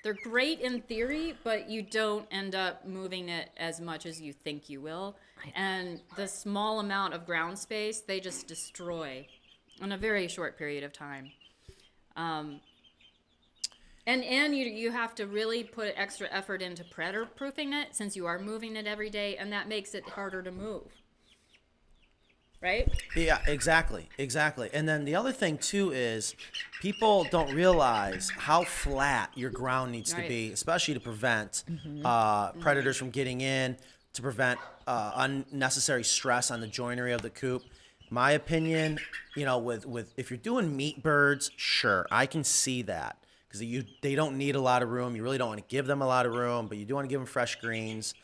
They're great in theory, but you don't end up moving it as much as you think you will. And the small amount of ground space, they just destroy in a very short period of time. And you have to really put extra effort into predator proofing it since you are moving it every day, and that makes it harder to move. Right? Yeah, exactly. And then the other thing too is people don't realize how flat your ground needs to Right. be, especially to prevent predators from getting in, to prevent unnecessary stress on the joinery of the coop. My opinion, with if you're doing meat birds, sure, I can see that because they don't need a lot of room. You really don't want to give them a lot of room, but you do want to give them fresh greens.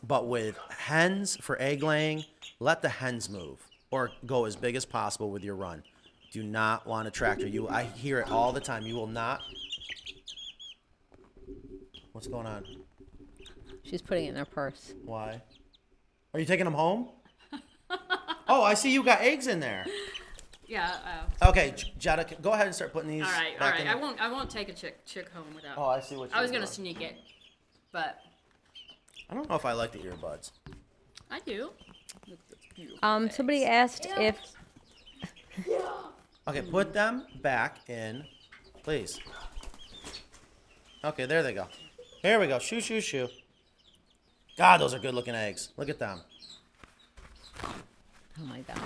But with hens for egg laying, let the hens move or go as big as possible with your run. Do not want a tractor. I hear it all the time. You will not. What's going on? She's putting it in her purse. Why? Are you taking them home? Oh, I see you got eggs in there. Yeah. Okay, Jetta, go ahead and start putting these. All right. back in I the- won't take a chick home without. Oh, I see what you're I was gonna doing. sneak it, but I don't know if I like the earbuds. I do. Look at those beautiful eggs. Somebody asked if Okay, put them back in, please. Okay, there they go. Here we go. Shoo, shoo, shoo. God, those are good looking eggs. Look at them. oh my gosh.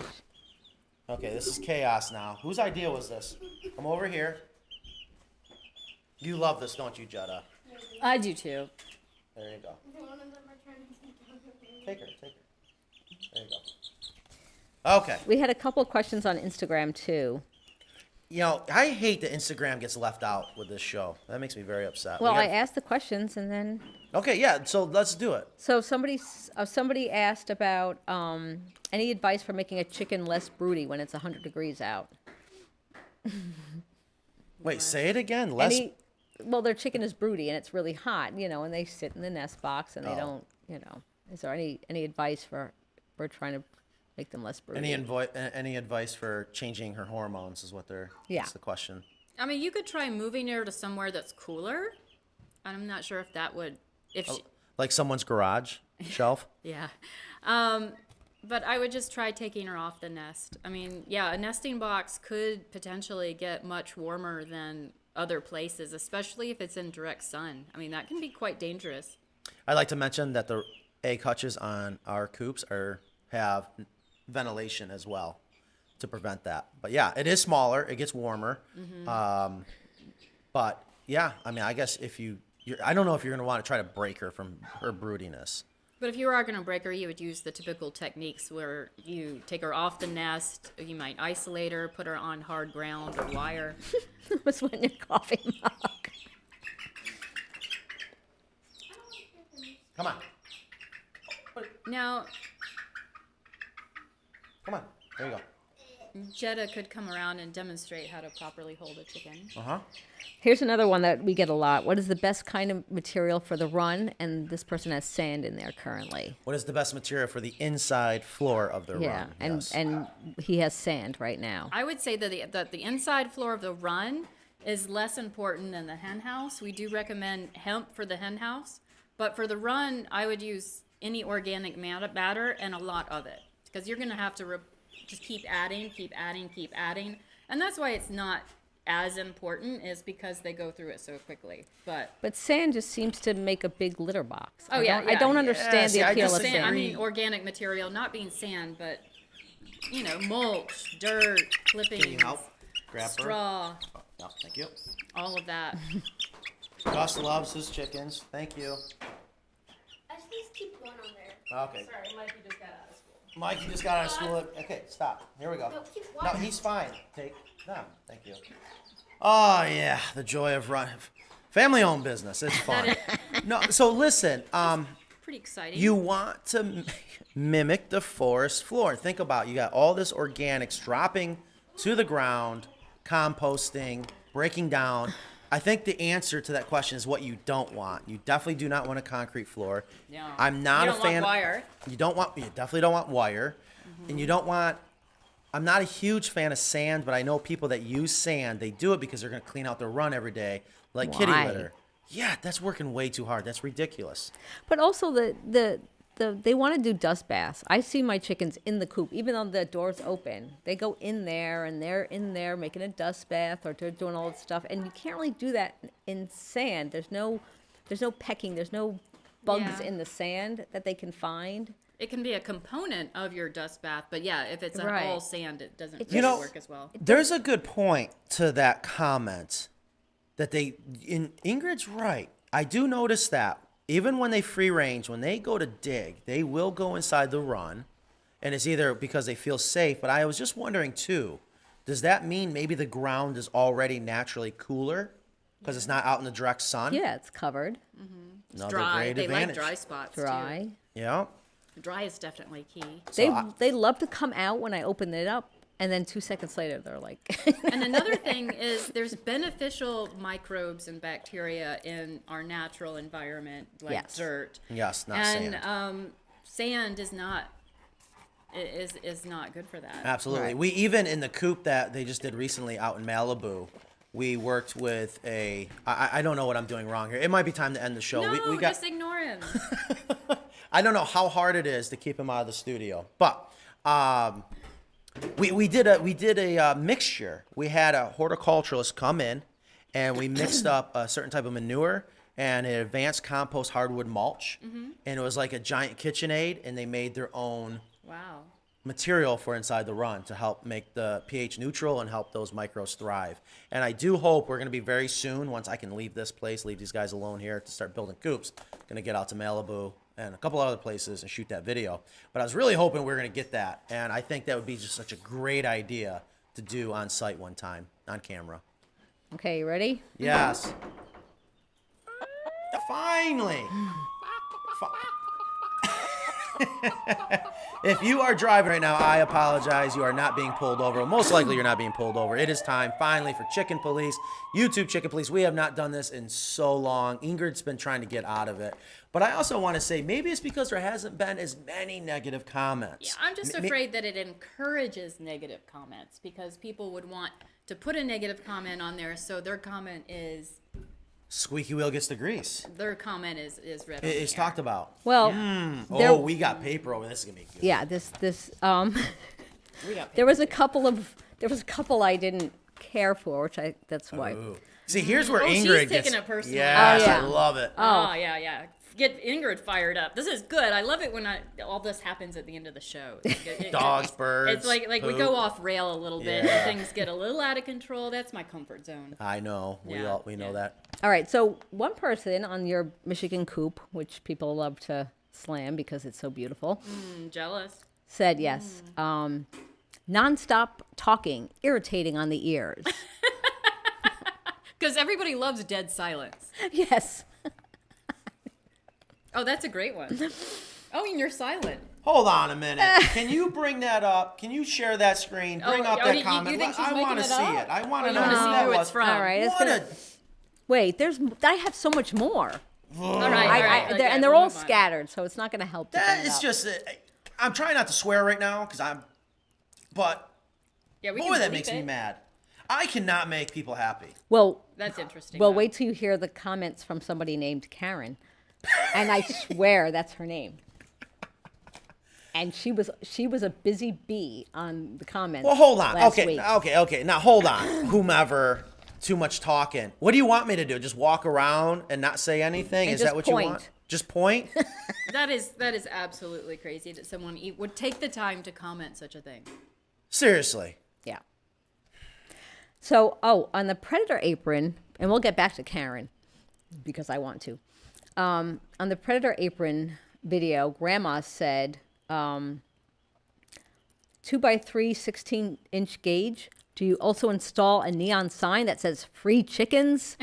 Okay, this is chaos now. Whose idea was this? Come over here. You love this, don't you, Jetta? I do too. There you go. Take her. There you go. Okay. We had a couple of questions on Instagram too. I hate that Instagram gets left out with this show. That makes me very upset. Well, We I got- asked the questions and then Okay, yeah, so let's do it. so somebody asked about any advice for making a chicken less broody when it's 100 degrees out. Wait, say it again. Well, their chicken is broody and it's really hot, and they sit in the nest box and they Oh. don't, Is there any advice for trying to make them less broody? Any advice for changing her hormones is what that's the question. I mean, you could try moving her to somewhere that's cooler. I'm not sure if that would. like someone's garage shelf. Yeah. But I would just try taking her off the nest. I mean, yeah, a nesting box could potentially get much warmer than other places, especially if it's in direct sun. I mean, that can be quite dangerous. I'd like to mention that the egg hutches on our coops have ventilation as well to prevent that. But yeah, it is smaller. It gets warmer. But yeah, I mean, I guess if I don't know if you're going to want to try to break her from her broodiness. But if you are going to break her, you would use the typical techniques where you take her off the nest, you might isolate her, put her on hard ground or wire. Was when your coffee mug. Come on. Now, Come on. There you go. Jetta could come around and demonstrate how to properly hold a chicken. Uh-huh. Here's another one that we get a lot. What is the best kind of material for the run? And this person has sand in there currently. What is the best material for the inside floor of the Yeah, run? and Yes. and he has sand right now. I would say that the inside floor of the run is less important than the hen house. We do recommend hemp for the hen house, but for the run, I would use any organic matter and a lot of it, because you're going to have to just keep adding, and that's why it's not as important, is because they go through it so quickly. But sand just seems to make a big litter box. Oh, yeah, I don't yeah. understand see, the I appeal of disagree. sand. I mean, organic material, not being sand, but mulch, dirt, Can clippings, you help? Grab her. straw, Oh, no, thank you. all of that. Gus loves his chickens. Thank you. I just keep one on there. Okay. Sorry, Mikey just got out of school. Mike, you just got out of school. Okay, stop. Here we go. No, keep No, one. he's fine. Take them. Thank you. Oh, yeah. The joy of running. Family-owned business. It's fun. No, so listen. Pretty exciting. You want to mimic the forest floor. Think about it. You got all this organics dropping to the ground, composting, breaking down. I think the answer to that question is what you don't want. You definitely do not want a concrete floor. No. I'm not You a don't fan. want wire. You definitely don't want wire. And you don't want, I'm not a huge fan of sand, but I know people that use sand. They do it because they're going to clean out their run every day, like kitty Why? litter. Yeah, that's working way too hard. That's ridiculous. But also they want to do dust baths. I see my chickens in the coop, even though the door's open. They go in there and they're in there making a dust bath or they're doing all that stuff. And you can't really do that in sand. There's no pecking. There's no bugs Yeah. in the sand that they can find. It can be a component of your dust bath, but yeah, if it's Right. all sand, it doesn't It really just- work as well. There's a good point to that comment that Ingrid's right. I do notice that even when they free range, when they go to dig, they will go inside the run, and it's either because they feel safe, but I was just wondering too, does that mean maybe the ground is already naturally cooler because it's not out in the direct sun? Yeah, it's covered, Another Dry. great They advantage. like dry spots dry. too. Yeah. Dry is definitely key. They love to come out when I open it up, and then 2 seconds later they're like, And another thing is there's beneficial microbes and bacteria in our natural environment, like Yes. dirt. Yes, not And sand. sand is not good for that. Absolutely. Right. We even in the coop that they just did recently out in Malibu, we worked with I don't know what I'm doing wrong here. It might be time to end the show. No, we got just ignore him. I don't know how hard it is to keep him out of the studio, but we did a mixture. We had a horticulturalist come in, and we mixed up a certain type of manure and an advanced compost hardwood mulch, and it was like a giant KitchenAid, and they made their own Wow. material for inside the run to help make the pH neutral and help those microbes thrive. And I do hope we're going to be very soon, once I can leave this place, leave these guys alone here to start building coops, going to get out to Malibu and a couple other places and shoot that video. But I was really hoping we were going to get that. And I think that would be just such a great idea to do on site one time, on camera. okay, you ready? Yes. Finally. If you are driving right now, I apologize. You are not being pulled over. Most likely you're not being pulled over. It is time finally for Chicken Police, YouTube Chicken Police. We have not done this in so long. Ingrid's been trying to get out of it. But I also want to say maybe it's because there hasn't been as many negative comments. Yeah, I'm just afraid that it encourages negative comments because people would want to put a negative comment on there so their comment is Squeaky wheel gets the grease. Their comment is read. on the It's air. talked about. Well, there- Oh, we got paper over. This is gonna be good. yeah, this We got there was a couple I didn't care for, which that's why. Ooh. See, here's where Oh, she's Ingrid taking gets. it personally. Yes, Oh, yeah. I love it. Oh, yeah. Get Ingrid fired up. This is good. I love it when all this happens at the end of the show. Dogs, birds. It's like we poop. go off rail a little bit. Yeah. And things get a little out of control. That's my comfort zone. I know. Yeah, We know yeah. that. All right, so one person on your Michigan Coop, which people love to slam because it's so beautiful, I'm jealous. said yes. Nonstop talking, irritating on the ears. Because everybody loves dead silence. Yes. Oh, that's a great one. Oh, and you're silent. Hold on a minute. Can you bring that up? Can you share that screen? Bring up that you comment. think she's I want to making it see up? it. I want to You know wanna who see that who was. it's from. All right, it's What gonna, a wait. I have so much more. All right. Okay, And they're we'll all move on. scattered, so it's not going to help. To that bring it is up. just. I'm trying not to swear right now but Yeah, we boy, can that bleep makes me it. mad. I cannot make people happy. Well, That's interesting. well, though. wait till you hear the comments from somebody named Karen, and I swear that's her name. And she was a busy bee on the comments. Well, hold on. last Okay, week. okay. Now hold on. Whomever, too much talking. What do you want me to do? Just walk around and not say anything? And Is that just what point. you want? Just point? That is absolutely crazy that someone would take the time to comment such a thing. Seriously. Yeah. So, on the Predator apron, and we'll get back to Karen because I want to. On the Predator apron video, Grandma said, 2x3 16-inch gauge. Do you also install a neon sign that says free chickens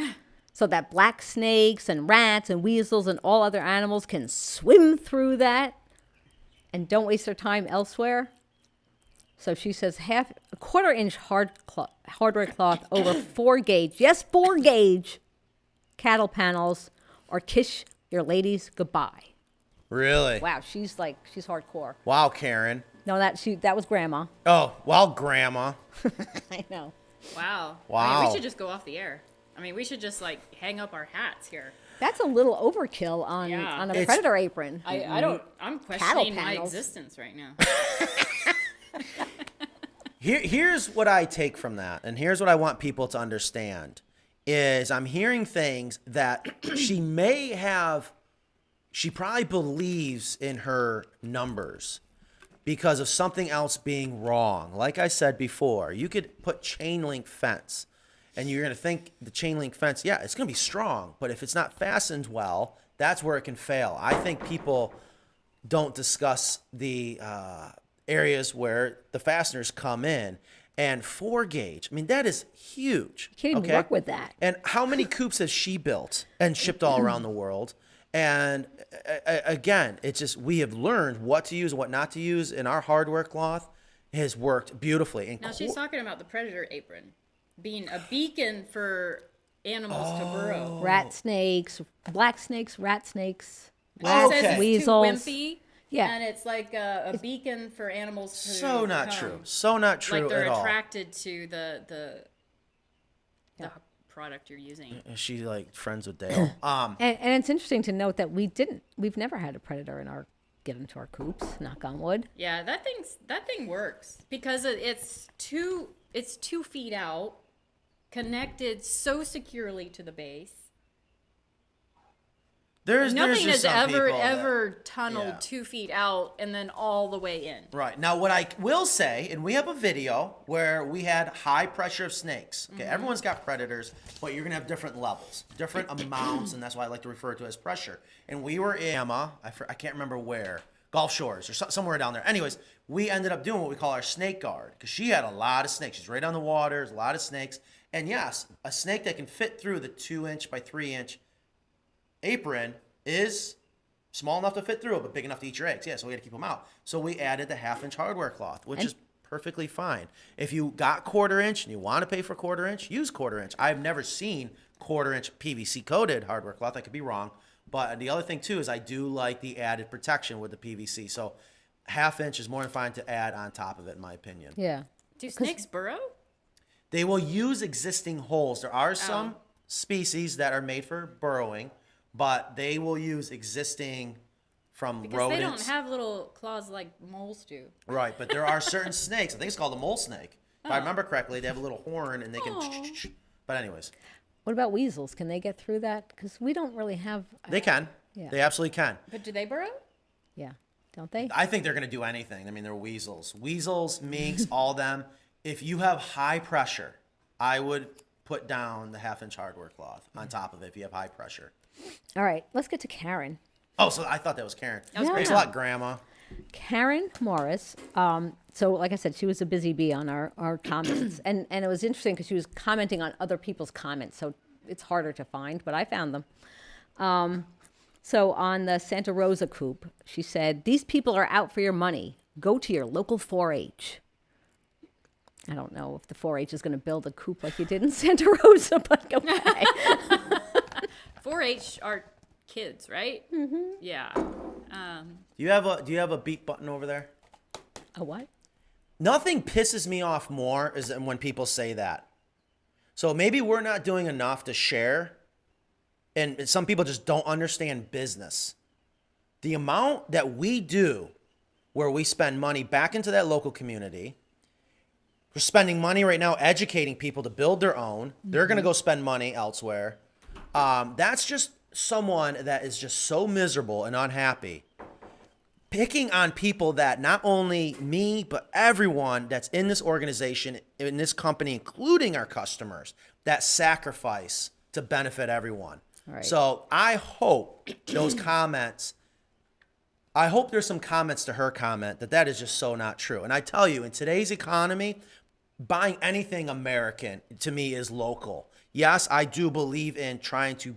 so that black snakes and rats and weasels and all other animals can swim through that and don't waste their time elsewhere? So she says a quarter-inch hardware cloth over 4 gauge. Yes, 4 gauge cattle panels, or kiss your ladies goodbye. Really? Wow, she's hardcore. Wow, Karen. No, that was Grandma. Oh, well, Grandma. I know. Wow. I mean, Wow. we should just go off the air. I mean, we should just hang up our hats here. That's a little overkill on Yeah. a It's- Predator apron. I don't. I'm questioning my panels. existence right now. Here's what I take from that, and here's what I want people to understand, is I'm hearing things that she probably believes in her numbers because of something else being wrong. Like I said before, you could put chain link fence, and you're going to think the chain link fence, yeah, it's going to be strong, but if it's not fastened well, that's where it can fail. I think people don't discuss the areas where the fasteners come in. And 4 gauge, I mean, that is huge. You can't even work with that. And how many coops has she built and shipped all around the world? And again, it's just we have learned what to use and what not to use, and our hardware cloth has worked beautifully. And Now she's talking about the Predator apron being a beacon for animals to burrow. Rat snakes, black snakes, rat snakes, It rats, says it's weasels. too wimpy. Yeah. And it's like a beacon for animals to so not come. true. So not true Like they're at all. attracted to the product you're using. Is she like friends with Dale? And it's interesting to note that we've never had a Predator get into our coops, knock on wood. Yeah, that thing works because it's 2 feet out, connected so securely to the base. There's Nothing just has some people that- ever tunneled yeah. 2 feet out and then all the way in. Right. Now, what I will say, and we have a video where we had high pressure of snakes. Okay, everyone's got predators, but you're going to have different levels, different amounts, and that's why I like to refer to it as pressure. And we were in Emma, I can't remember where, Gulf Shores or somewhere down there. Anyways, we ended up doing what we call our snake guard because she had a lot of snakes. She's right on the water, there's a lot of snakes. And yes, a snake that can fit through the 2-inch by 3-inch apron is small enough to fit through it, but big enough to eat your eggs. Yeah, so we had to keep them out. So we added the 1/2-inch hardware cloth, which is perfectly fine. If you got 1/4-inch and you want to pay for 1/4-inch, use 1/4-inch. I've never seen 1/4-inch PVC coated hardware cloth. I could be wrong. But the other thing too is I do like the added protection with the PVC. So 1/2-inch is more than fine to add on top of it, in my opinion. Yeah. Do snakes burrow? They will use existing holes. There are some species that are made for burrowing, but they will use existing from Because rodents. they don't have little claws like moles do. Right, but there are certain snakes. I think it's called a mole snake. If I remember correctly, they have a little horn and they can. But anyways, What about weasels? Can they get through that? Because we don't really have. they can. Yeah. They absolutely can. But do they burrow? Yeah, don't they? I think they're going to do anything. I mean, they're weasels. Weasels, minks, all them. If you have high pressure, I would put down the 1/2-inch hardware cloth on top of it if you have high pressure. All right, let's get to Karen. Oh, so I thought that was Karen. was Thanks a Karen. lot, Grandma. Karen Morris. So, like I said, she was a busy bee on our comments, and it was interesting because she was commenting on other people's comments, so it's harder to find, but I found them. So on the Santa Rosa Coop, she said, "These people are out for your money. Go to your local 4-H." I don't know if the 4-H is going to build a coop like you did in Santa Rosa, but okay. 4-H are kids, right? Mm-hmm. Yeah. Do you have a beep button over there? A what? Nothing pisses me off more is than when people say that. So maybe we're not doing enough to share, and some people just don't understand business. The amount that we do where we spend money back into that local community, we're spending money right now educating people to build their own. They're going to go spend money elsewhere. That's just someone that is just so miserable and unhappy. Picking on people that not only me, but everyone that's in this organization, in this company, including our customers, that sacrifice to benefit everyone. Right. So I hope those comments, I hope there's some comments to her comment that is just so not true. And I tell you, in today's economy, buying anything American to me is local. Yes, I do believe in trying to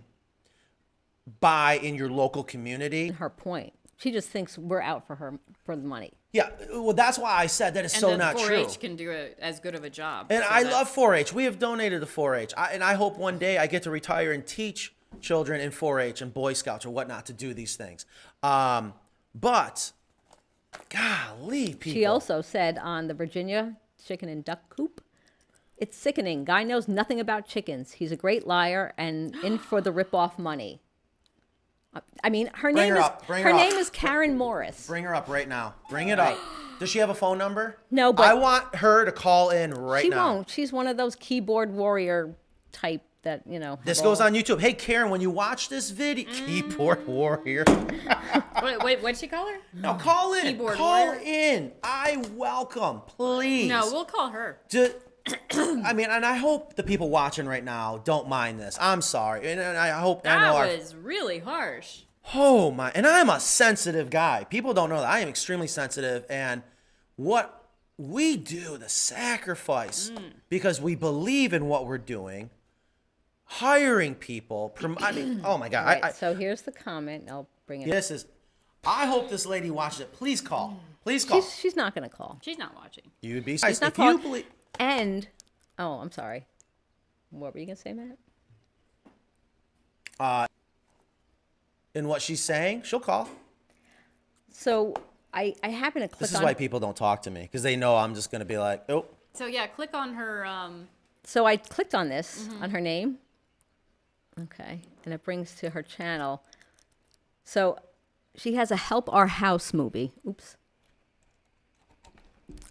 buy in your local community. Her point. She just thinks we're out for the money. Yeah, well, that's why I said that is And so the not 4-H true. can do as good of a job. And so I that- love 4-H. We have donated to 4-H. And I hope one day I get to retire and teach children in 4-H and Boy Scouts or whatnot to do these things. But, golly, people. She also said on the Virginia chicken and duck coop, "It's sickening. Guy knows nothing about chickens. He's a great liar and in for the rip-off money." I mean, her Bring name her is up. Bring her up. name is Karen Morris. Bring her up right now. Bring it up. Does she have a phone number? No, but- I want her to call in right She now. won't. She's one of those keyboard warrior type that, have This all- goes on YouTube. Hey, Karen, when you watch this video, keyboard warrior. What'd she call her? No, call in. Keyboard Call warrior. in. I welcome. Please. No, we'll call her. I mean, and I hope the people watching right now don't mind this. I'm sorry. And I hope I That know our was really harsh. Oh my, and I'm a sensitive guy. People don't know that. I am extremely sensitive, and what we do, the sacrifice, because we believe in what we're doing, hiring people, I mean, oh my God. Right, so here's the comment. I'll bring it up. This is, I hope this lady watches it. Please call. Please call. She's not going to call. She's not watching. You'd be She's surprised not if you calling. believe. And, I'm sorry. What were you going to say, Matt? In what she's saying, she'll call. So I happen to click This is on. why people don't talk to me, because they know I'm just going to be like, oh. So yeah, click on her. So I clicked on this, on her name. Okay. And it brings to her channel. So she has a Help Our House movie. Oops.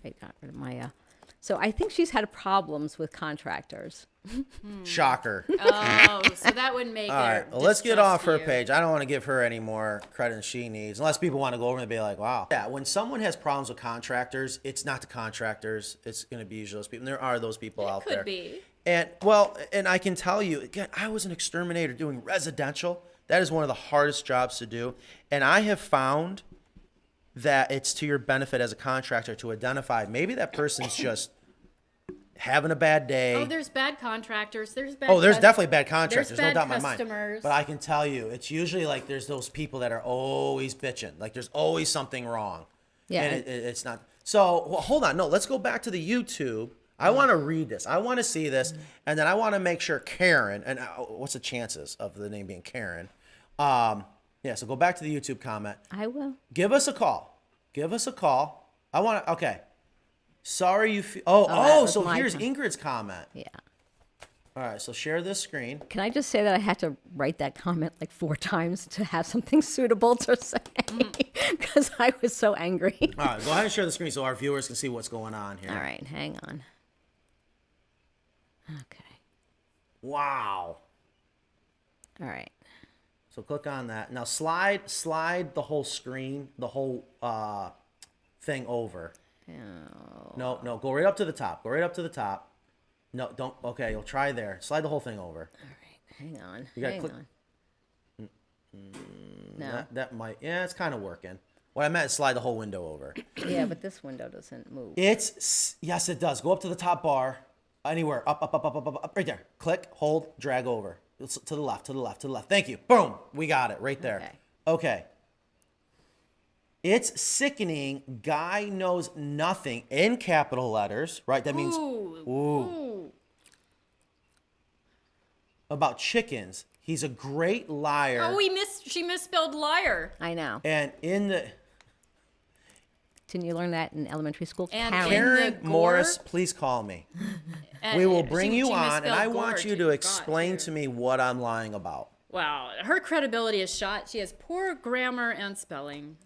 I got rid of my. So I think she's had problems with contractors. Shocker. Oh, so that would make All right, her. well, let's get off her distrust you. page. I don't want to give her any more credit than she needs, unless people want to go over and be like, wow. Yeah, when someone has problems with contractors, it's not the contractors. It's going to be usually those people. And there are those people out there. Could be. And, well, and I can tell you, again, I was an exterminator doing residential. That is one of the hardest jobs to do. And I have found that it's to your benefit as a contractor to identify maybe that person's just having a bad day. Oh, there's bad contractors. There's bad. Oh, there's cus- definitely bad contractors. There's No bad doubt in my mind. customers. But I can tell you, it's usually like there's those people that are always bitching. Like there's always something wrong. Yeah. And it's not. So well, hold on. No, let's go back to the YouTube. I want to read this. I want to see this. And then I want to make sure Karen, and what's the chances of the name being Karen? Yeah, so go back to the YouTube comment. I will. Give us a call. Give us a call. I want to, okay. Sorry you feel, oh, that was so my here's comment. Ingrid's comment. Yeah. All right, so share this screen. Can I just say that I had to write that comment like 4 times to have something suitable to say because I was so angry. All right, go ahead and share the screen so our viewers can see what's going on here. All right, hang on. Okay. Wow. All right. So click on that. Now slide the whole screen, the whole thing over. Oh. No, go right up to the top. Go right up to the top. No, don't. Okay, you'll try there. Slide the whole thing over. All right, hang on. You gotta hang click- on. No. That might. Yeah, it's kind of working. What I meant is slide the whole window over. Yeah, but this window doesn't move. Yes, it does. Go up to the top bar. Anywhere. Up. Right there. Click, hold, drag over. It's to the left, to the left, to the left. Thank you. Boom. We got it right there. Okay. It's sickening. Guy knows nothing in capital letters, right? That means Ooh. about chickens. He's a great liar. Oh, she misspelled liar. I know. And in the Didn't you learn that in elementary school? And Karen. Karen gore? Morris, please call me. And We will bring she you on, and misspelled I gore, want you too. to God, explain too. to me what I'm lying about. Wow, her credibility is shot. She has poor grammar and spelling.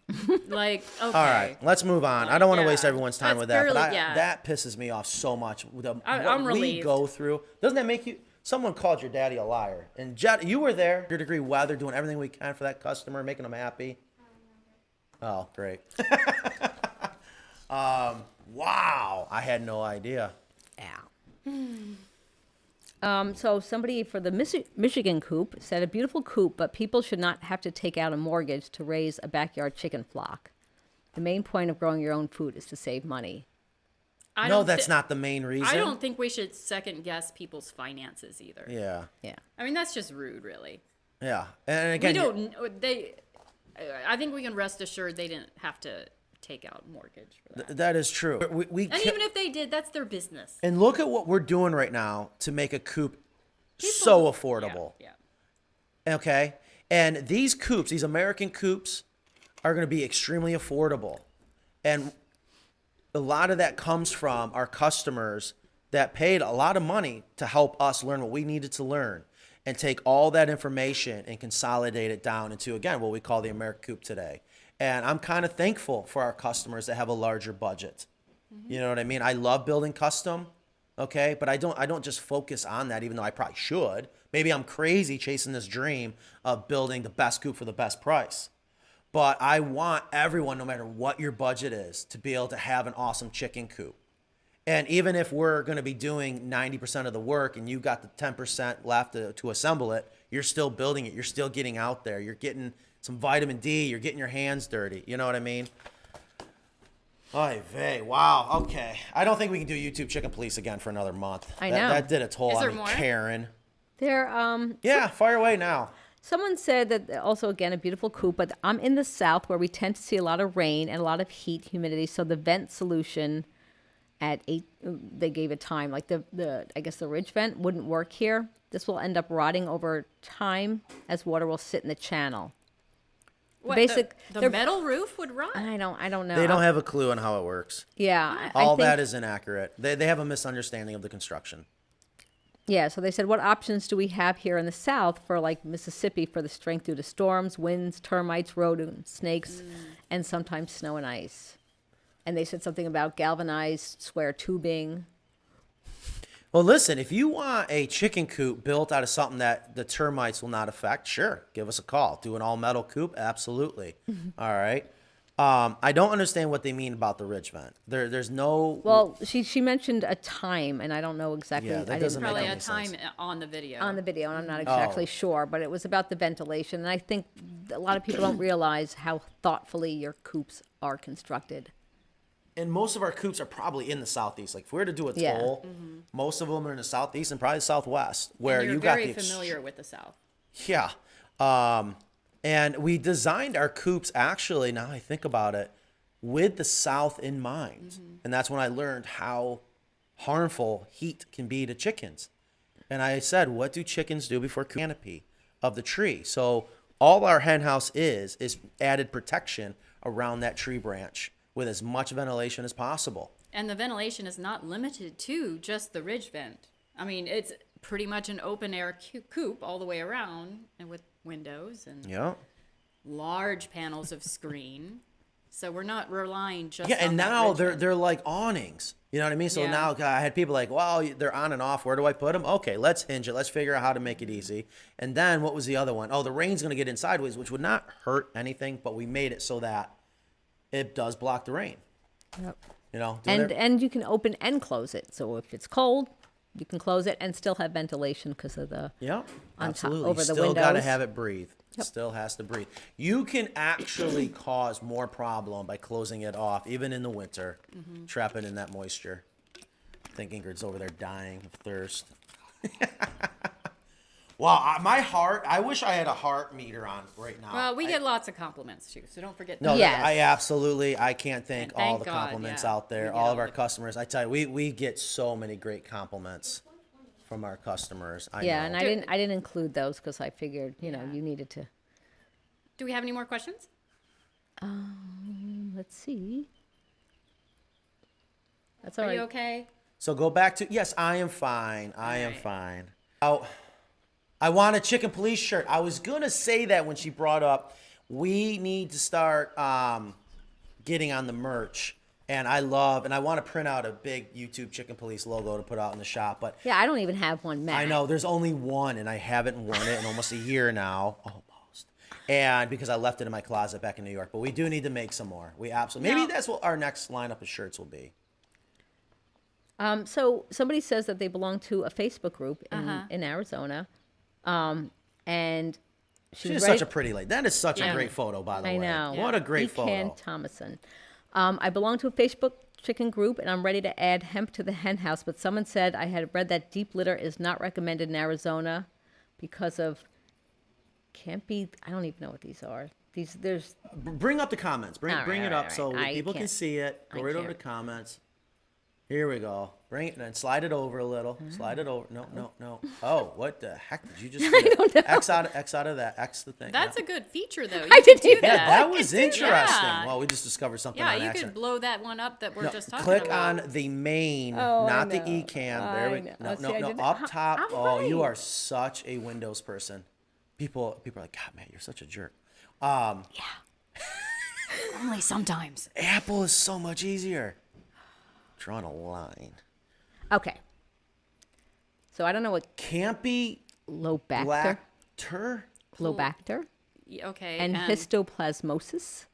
Like, okay. All right, let's move on. I don't want to waste Yeah. everyone's time That's with that, but barely- yeah. that pisses me off so much. I'm What we relieved. go through. Doesn't that make you... Someone called your daddy a liar. And Jet, you were there, your degree weather, doing everything we can for that customer, making them happy. Oh, great. Wow, I had no idea. So somebody for the Michigan Coop said a beautiful coop, but people should not have to take out a mortgage to raise a backyard chicken flock. The main point of growing your own food is to save money. No, that's not the main reason. I don't think we should second guess people's finances either. Yeah, Yeah. I mean, that's just rude, really. yeah. And We again, don't. I think we can rest assured they didn't have to take out a mortgage for that. that is true. And even if they did, that's their business. And look at what we're doing right now to make a coop so affordable. Yeah. Okay? And these coops, these American coops, are going to be extremely affordable. And a lot of that comes from our customers that paid a lot of money to help us learn what we needed to learn and take all that information and consolidate it down into, again, what we call the American Coop today. And I'm kind of thankful for our customers that have a larger budget. You know what I mean? I love building custom, okay? But I don't just focus on that, even though I probably should. Maybe I'm crazy chasing this dream of building the best coop for the best price. But I want everyone, no matter what your budget is, to be able to have an awesome chicken coop. And even if we're going to be doing 90% of the work and you got the 10% left to assemble it, you're still building it. You're still getting out there. You're getting some vitamin D. You're getting your hands dirty. You know what I mean? Oy vey. Wow. Okay. I don't think we can do YouTube Chicken Police again for another month. I That- know. That did its toll Is on there me, more? Karen. There, Yeah, fire away now. someone said that also, again, a beautiful coop, but I'm in the South where we tend to see a lot of rain and a lot of heat, humidity. So the vent solution at 8, they gave a time, like I guess the ridge vent wouldn't work here. This will end up rotting over time as water will sit in the channel. What, Basic- the they're- metal roof would rot? I don't know. They don't have a clue on how it works. Yeah. All I think, that is inaccurate. They have a misunderstanding of the construction. Yeah, so they said, what options do we have here in the South for like Mississippi for the strength due to storms, winds, termites, rodents, snakes, and sometimes snow and ice? And they said something about galvanized square tubing. Well, listen, if you want a chicken coop built out of something that the termites will not affect, sure, give us a call. Do an all-metal coop? Absolutely. All right. I don't understand what they mean about the ridge vent. There's no... Well, she mentioned a time, and I don't know exactly. Yeah, that I doesn't didn't make Probably any a time sense. on the video. on the video, and I'm not exactly sure, but it was about the ventilation. And I think a lot of people don't realize how thoughtfully your coops are constructed. And most of our coops are probably in the southeast. Like if we were to do a Yeah. toll, most of them are in the southeast and probably the southwest, where You're you got very the familiar with the South. Yeah. And we designed our coops actually, now I think about it, with the South in mind. And that's when I learned how harmful heat can be to chickens. And I said, what do chickens do before canopy of the tree? So all our hen house is added protection around that tree branch with as much ventilation as possible. And the ventilation is not limited to just the ridge vent. I mean, it's pretty much an open air coop all the way around, and with windows and Yeah. large panels of screen. So we're not relying just Yeah, on and that now rigid. they're like awnings. You know what I mean? So Yeah. now I had people like, well, they're on and off. Where do I put them? Okay, let's hinge it. Let's figure out how to make it easy. And then what was the other one? Oh, the rain's going to get in sideways, which would not hurt anything, but we made it so that it does block the rain. Yep. You know? And you can open and close it. So if it's cold, you can close it and still have ventilation because of the Yeah, on top- absolutely. over the Still got to windows. have it breathe. Still has to breathe. You can actually cause more problem by closing it off, even in the winter, trapping in that moisture. I think Ingrid's over there dying of thirst. Wow, my heart, I wish I had a heart meter on right now. Well, we get lots of compliments too, so don't forget. No, that. Yes. I can't thank And thank all the God, compliments yeah. out there, We get all all of our the- customers. I tell you, we get so many great compliments from our customers. I yeah, know. and I didn't include those because I figured you needed to. Do we have any more questions? Let's see. That's all Are right. you okay? So go back to, yes, I am fine. I am right. fine. Oh, I want a chicken police shirt. I was going to say that when she brought up, we need to start getting on the merch. And I want to print out a big YouTube chicken police logo to put out in the shop. But Yeah, I don't even have one made. I know there's only one, and I haven't worn it in almost a year now. Almost. And because I left it in my closet back in New York. But we do need to make some more. We absolutely, maybe Now- that's what our next lineup of shirts will be. So somebody says that they belong to a Facebook group in Arizona, and She she's is ready. such a pretty lady. That is such a Yeah. great photo, by the I way. know. What a great Ken photo. Thomason. I belong to a Facebook chicken group, and I'm ready to add hemp to the hen house. But someone said I had read that deep litter is not recommended in Arizona because of can't be. I don't even know what these are. There's Bring up the comments. Bring All right, it all up right, so all right. I people can can't- see it. Go I right over to can't. comments. Here we go. Bring it and then slide it over a little. Slide it over. No. Oh, what the heck did you just do? don't know. X out of that. X the thing. That's yeah. a good feature, though. You I could didn't do even Yeah, that. that was interesting. Yeah. Well, we just discovered something Yeah, on you accident. could blow that one up that we're No, just talking click about. on the main, Oh, I not the know. eCam. There we I know. No, See, no, I no. didn't- Up top. I'm Oh, you right. are such a Windows person. People are like, God, Matt, you're such a jerk. Only sometimes. Apple is so much easier. Drawing a line. okay. So I don't know what Campy Lobacter, Blacter. Lobacter, Okay. and histoplasmosis.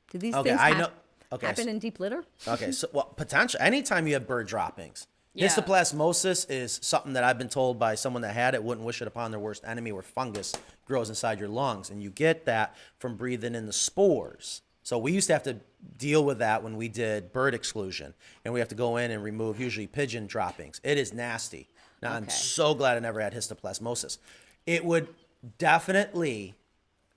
Do these Okay, things I know. Okay, happen in deep litter? okay. So, well, potential. Anytime you have bird droppings, Yeah. histoplasmosis is something that I've been told by someone that had it wouldn't wish it upon their worst enemy, where fungus grows inside your lungs, and you get that from breathing in the spores. So we used to have to deal with that when we did bird exclusion, and we have to go in and remove usually pigeon droppings. It is nasty. Now I'm Okay. so glad I never had histoplasmosis. It would definitely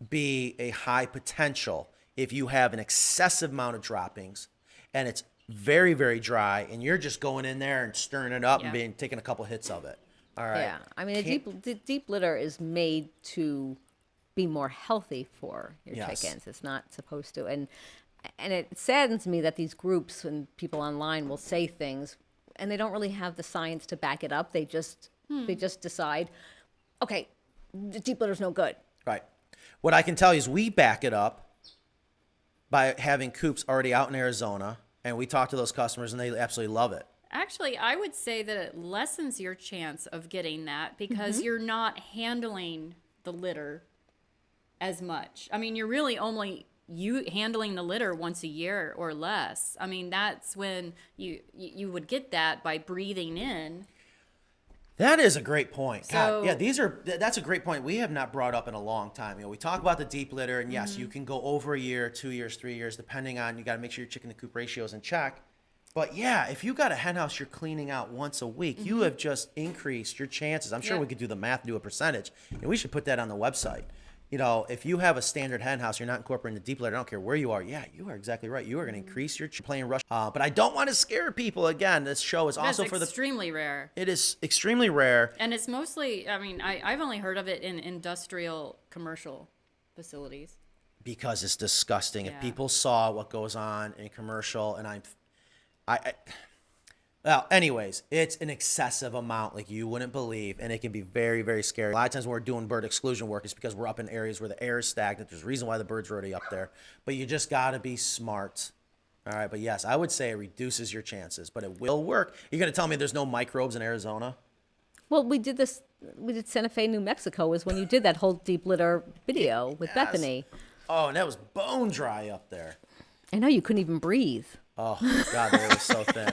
be a high potential if you have an excessive amount of droppings and it's very, very dry and you're just going in there and stirring it up and Yeah. taking a couple hits of it. All right. Yeah, I mean, Can't- the deep litter is made to be more healthy for your Yes. chickens. It's not supposed to, and it saddens me that these groups and people online will say things, and they don't really have the science to back it up. They just decide, okay, the deep litter's no good. Right. What I can tell you is we back it up by having Coops already out in Arizona, and we talk to those customers and they absolutely love it. Actually, I would say that it lessens your chance of getting that because you're not handling the litter as much. I mean, you're really only handling the litter once a year or less. I mean, that's when you would get that by breathing in. That is a great point. God, So- yeah, that's a great point. We have not brought up in a long time. You know, we talk about the deep litter, and yes, you can go over a year, 2 years, 3 years, depending on, you got to make sure your chicken to coop ratio is in check. But yeah, if you got a hen house you're cleaning out once a week, you have just increased your chances. I'm sure Yeah. we could do the math, do a percentage, and we should put that on the website. You know, if you have a standard hen house, you're not incorporating the deep litter, I don't care where you are. Yeah, you are exactly right. You are going to increase your playing rush. But I don't want to scare people. Again, this show is also That's for the. extremely rare. It is extremely rare. And it's mostly, I mean, I've only heard of it in industrial commercial facilities. Because it's disgusting. If Yeah. people saw what goes on in commercial, and Well, anyways, it's an excessive amount like you wouldn't believe, and it can be very, very scary. A lot of times when we're doing bird exclusion work, it's because we're up in areas where the air is stagnant. There's a reason why the birds are already up there, but you just got to be smart. All right, but yes, I would say it reduces your chances, but it will work. You're going to tell me there's no microbes in Arizona? Well, we did this. We did Santa Fe, New Mexico, was when you did that whole deep litter video with Bethany. Oh, and that was bone dry up there. I know you couldn't even breathe. Oh, God, they were so thin.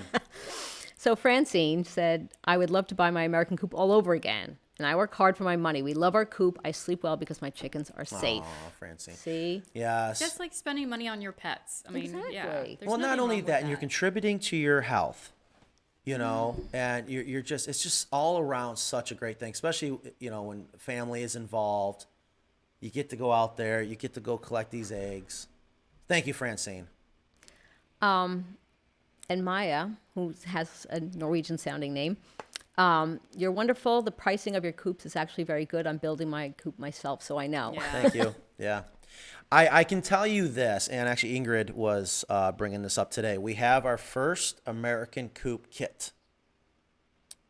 So Francine said, I would love to buy my American coop all over again. And I work hard for my money. We love our coop. I sleep well because my chickens are safe. Oh, Francine. See? Yes. Just like spending money on your pets. I mean, yeah. Exactly. there's Well, not nothing only wrong with that, and you're contributing to your health, you know, and you're just, it's just all around such a great thing, especially, you know, when family is involved. You get to go out there, you get to go collect these eggs. Thank you, Francine. And Maya, who has a Norwegian sounding name, you're wonderful. The pricing of your coops is actually very good. I'm building my coop myself, so I know. Yeah. Thank you. Yeah. I can tell you this, and actually Ingrid was bringing this up today. We have our first American coop kit.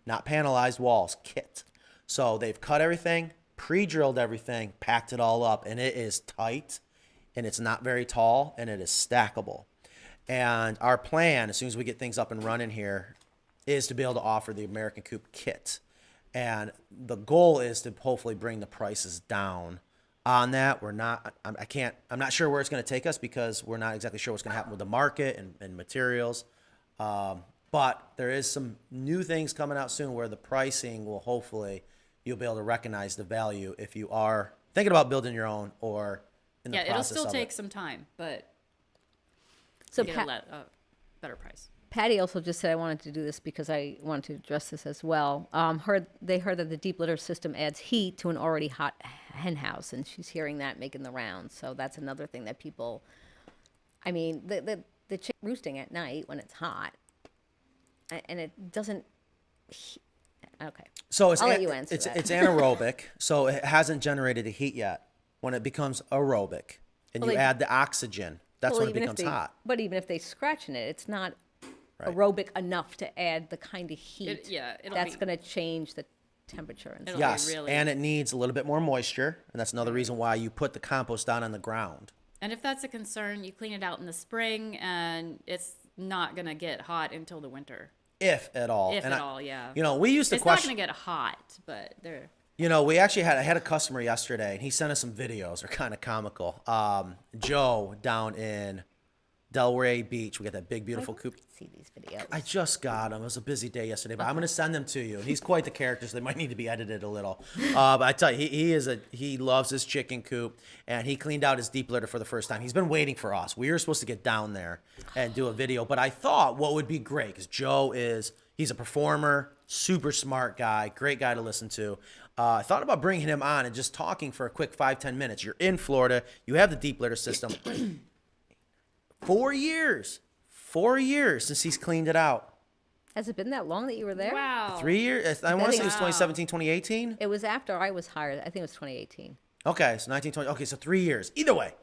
Not panelized walls, kit. So they've cut everything, pre-drilled everything, packed it all up, and it is tight, and it's not very tall, and it is stackable. And our plan, as soon as we get things up and running here, is to be able to offer the American Coop kit. And the goal is to hopefully bring the prices down on that. I'm not sure where it's going to take us because we're not exactly sure what's going to happen with the market and materials. But there is some new things coming out soon where the pricing will hopefully, you'll be able to recognize the value if you are thinking about building your own or in the Yeah, it'll process still of take it. some time, but So you get a better price. Patty also just said I wanted to do this because I wanted to address this as well. They heard that the deep litter system adds heat to an already hot hen house, and she's hearing that making the rounds. So that's another thing that people, I mean, the chick roosting at night when it's hot, and it doesn't. Okay. So it's I'll let you answer it's that. it's anaerobic, so it hasn't generated the heat yet. When it becomes aerobic and Well, you they- add the oxygen, that's Well, when it even if becomes hot. But even if they scratch in it, it's not Right. aerobic enough to add the kind of heat. It'll that's be- going to change the temperature and It'll stuff. Yes, really- and it needs a little bit more moisture, and that's another reason why you put the compost down on the ground. And if that's a concern, you clean it out in the spring, and it's not gonna get hot until the winter. If at all. If And at all, yeah. You know, we used to It's question. not gonna get hot, but they're. You know, I had a customer yesterday, and he sent us some videos. They're kind of comical. Joe down in Delray Beach, we got that big, beautiful coop. See these videos. I just got them. It was a busy day yesterday, but I'm going to send them to you. He's quite the character, so they might need to be edited a little. But I tell you, he loves his chicken coop, and he cleaned out his deep litter for the first time. He's been waiting for us. We were supposed to get down there and do a video, but I thought what would be great, because he's a performer, super smart guy, great guy to listen to. I thought about bringing him on and just talking for a quick 5-10 minutes. You're in Florida. You have the deep litter system. 4 years. 4 years since he's cleaned it out. Has it been that long that you were there? Wow. 3 years? I want to say it was Wow. 2017, 2018. It was after I was hired. I think it was 2018. Okay, so 1920. Okay, so 3 years. Either way.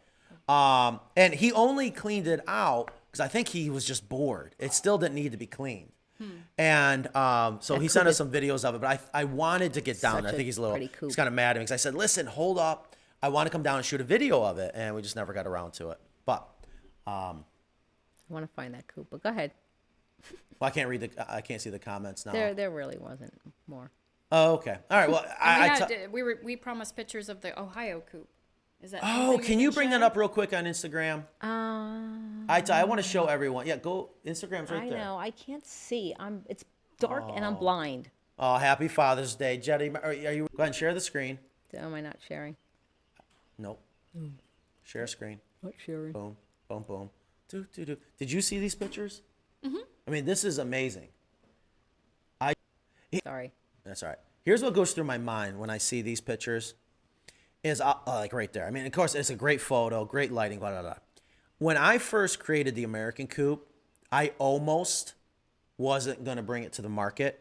And he only cleaned it out because I think he was just bored. It still didn't need to be cleaned. And so he sent us some videos of it, but I wanted to get down. Such I think a he's a little, pretty coop. he's kind of mad at me because I said, listen, hold up. I want to come down and shoot a video of it. And we just never got around to it. But, I want to find that coop, but go ahead. well, I can't see the comments now. There really wasn't more. Oh, okay. All right. Well, We promised pictures of the Ohio coop. Is that? Oh, something we can you bring share? that up real quick on Instagram? I want to show everyone. Yeah, go. Instagram's right I there. know. I can't see. It's dark and I'm blind. Oh, happy Father's Day, Jetty. Are you? Go ahead and share the screen. Am I not sharing? Nope. Share screen. Not sharing. Boom, boom, boom. Do, do, do. Did you see these pictures? Mm-hmm. I mean, this is amazing. Sorry. That's all right. Here's what goes through my mind when I see these pictures. Is like right there. I mean, of course, it's a great photo, great lighting, blah, blah, blah. When I first created the American Coop, I almost wasn't going to bring it to the market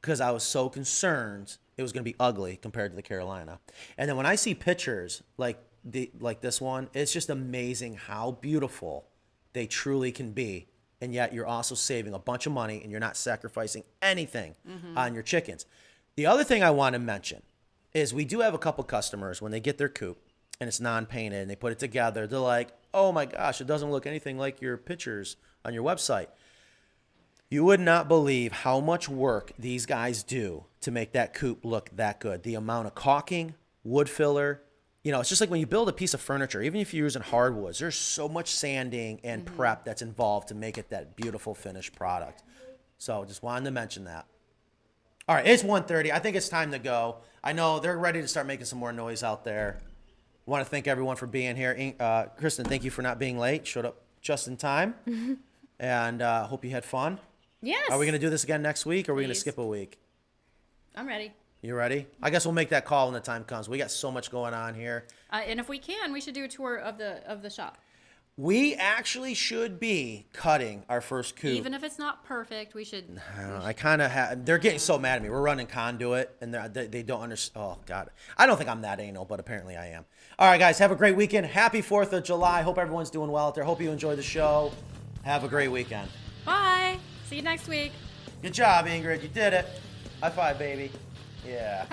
because I was so concerned it was going to be ugly compared to the Carolina. And then when I see pictures like this one, it's just amazing how beautiful they truly can be and yet you're also saving a bunch of money and you're not sacrificing anything on your chickens. The other thing I want to mention is we do have a couple customers when they get their coop and it's non-painted and they put it together, they're like, oh my gosh, it doesn't look anything like your pictures on your website. You would not believe how much work these guys do to make that coop look that good. The amount of caulking, wood filler, it's just like when you build a piece of furniture, even if you're using hardwoods, there's so much sanding and prep that's involved to make it that beautiful finished product. So just wanted to mention that. All right, it's 1:30. I think it's time to go. I know they're ready to start making some more noise out there. I want to thank everyone for being here. Kristen, thank you for not being late. Showed up just in time. And hope you had fun. Yes. Are we going to do this again next week, or are we going to Please. skip a week? I'm ready. You ready? I guess we'll make that call when the time comes. We got so much going on here. And if we can, we should do a tour of the shop. We actually should be cutting our first coop. Even if it's not perfect, we should. I don't know. I kind of have. They're getting so mad at me. We're running conduit, and they don't understand. Oh God, I don't think I'm that anal, but apparently I am. All right, guys, have a great weekend. Happy 4th of July. Hope everyone's doing well out there. Hope you enjoy the show. Have a great weekend. Bye. See you next week. Good job, Ingrid. You did it. High five, baby. Yeah.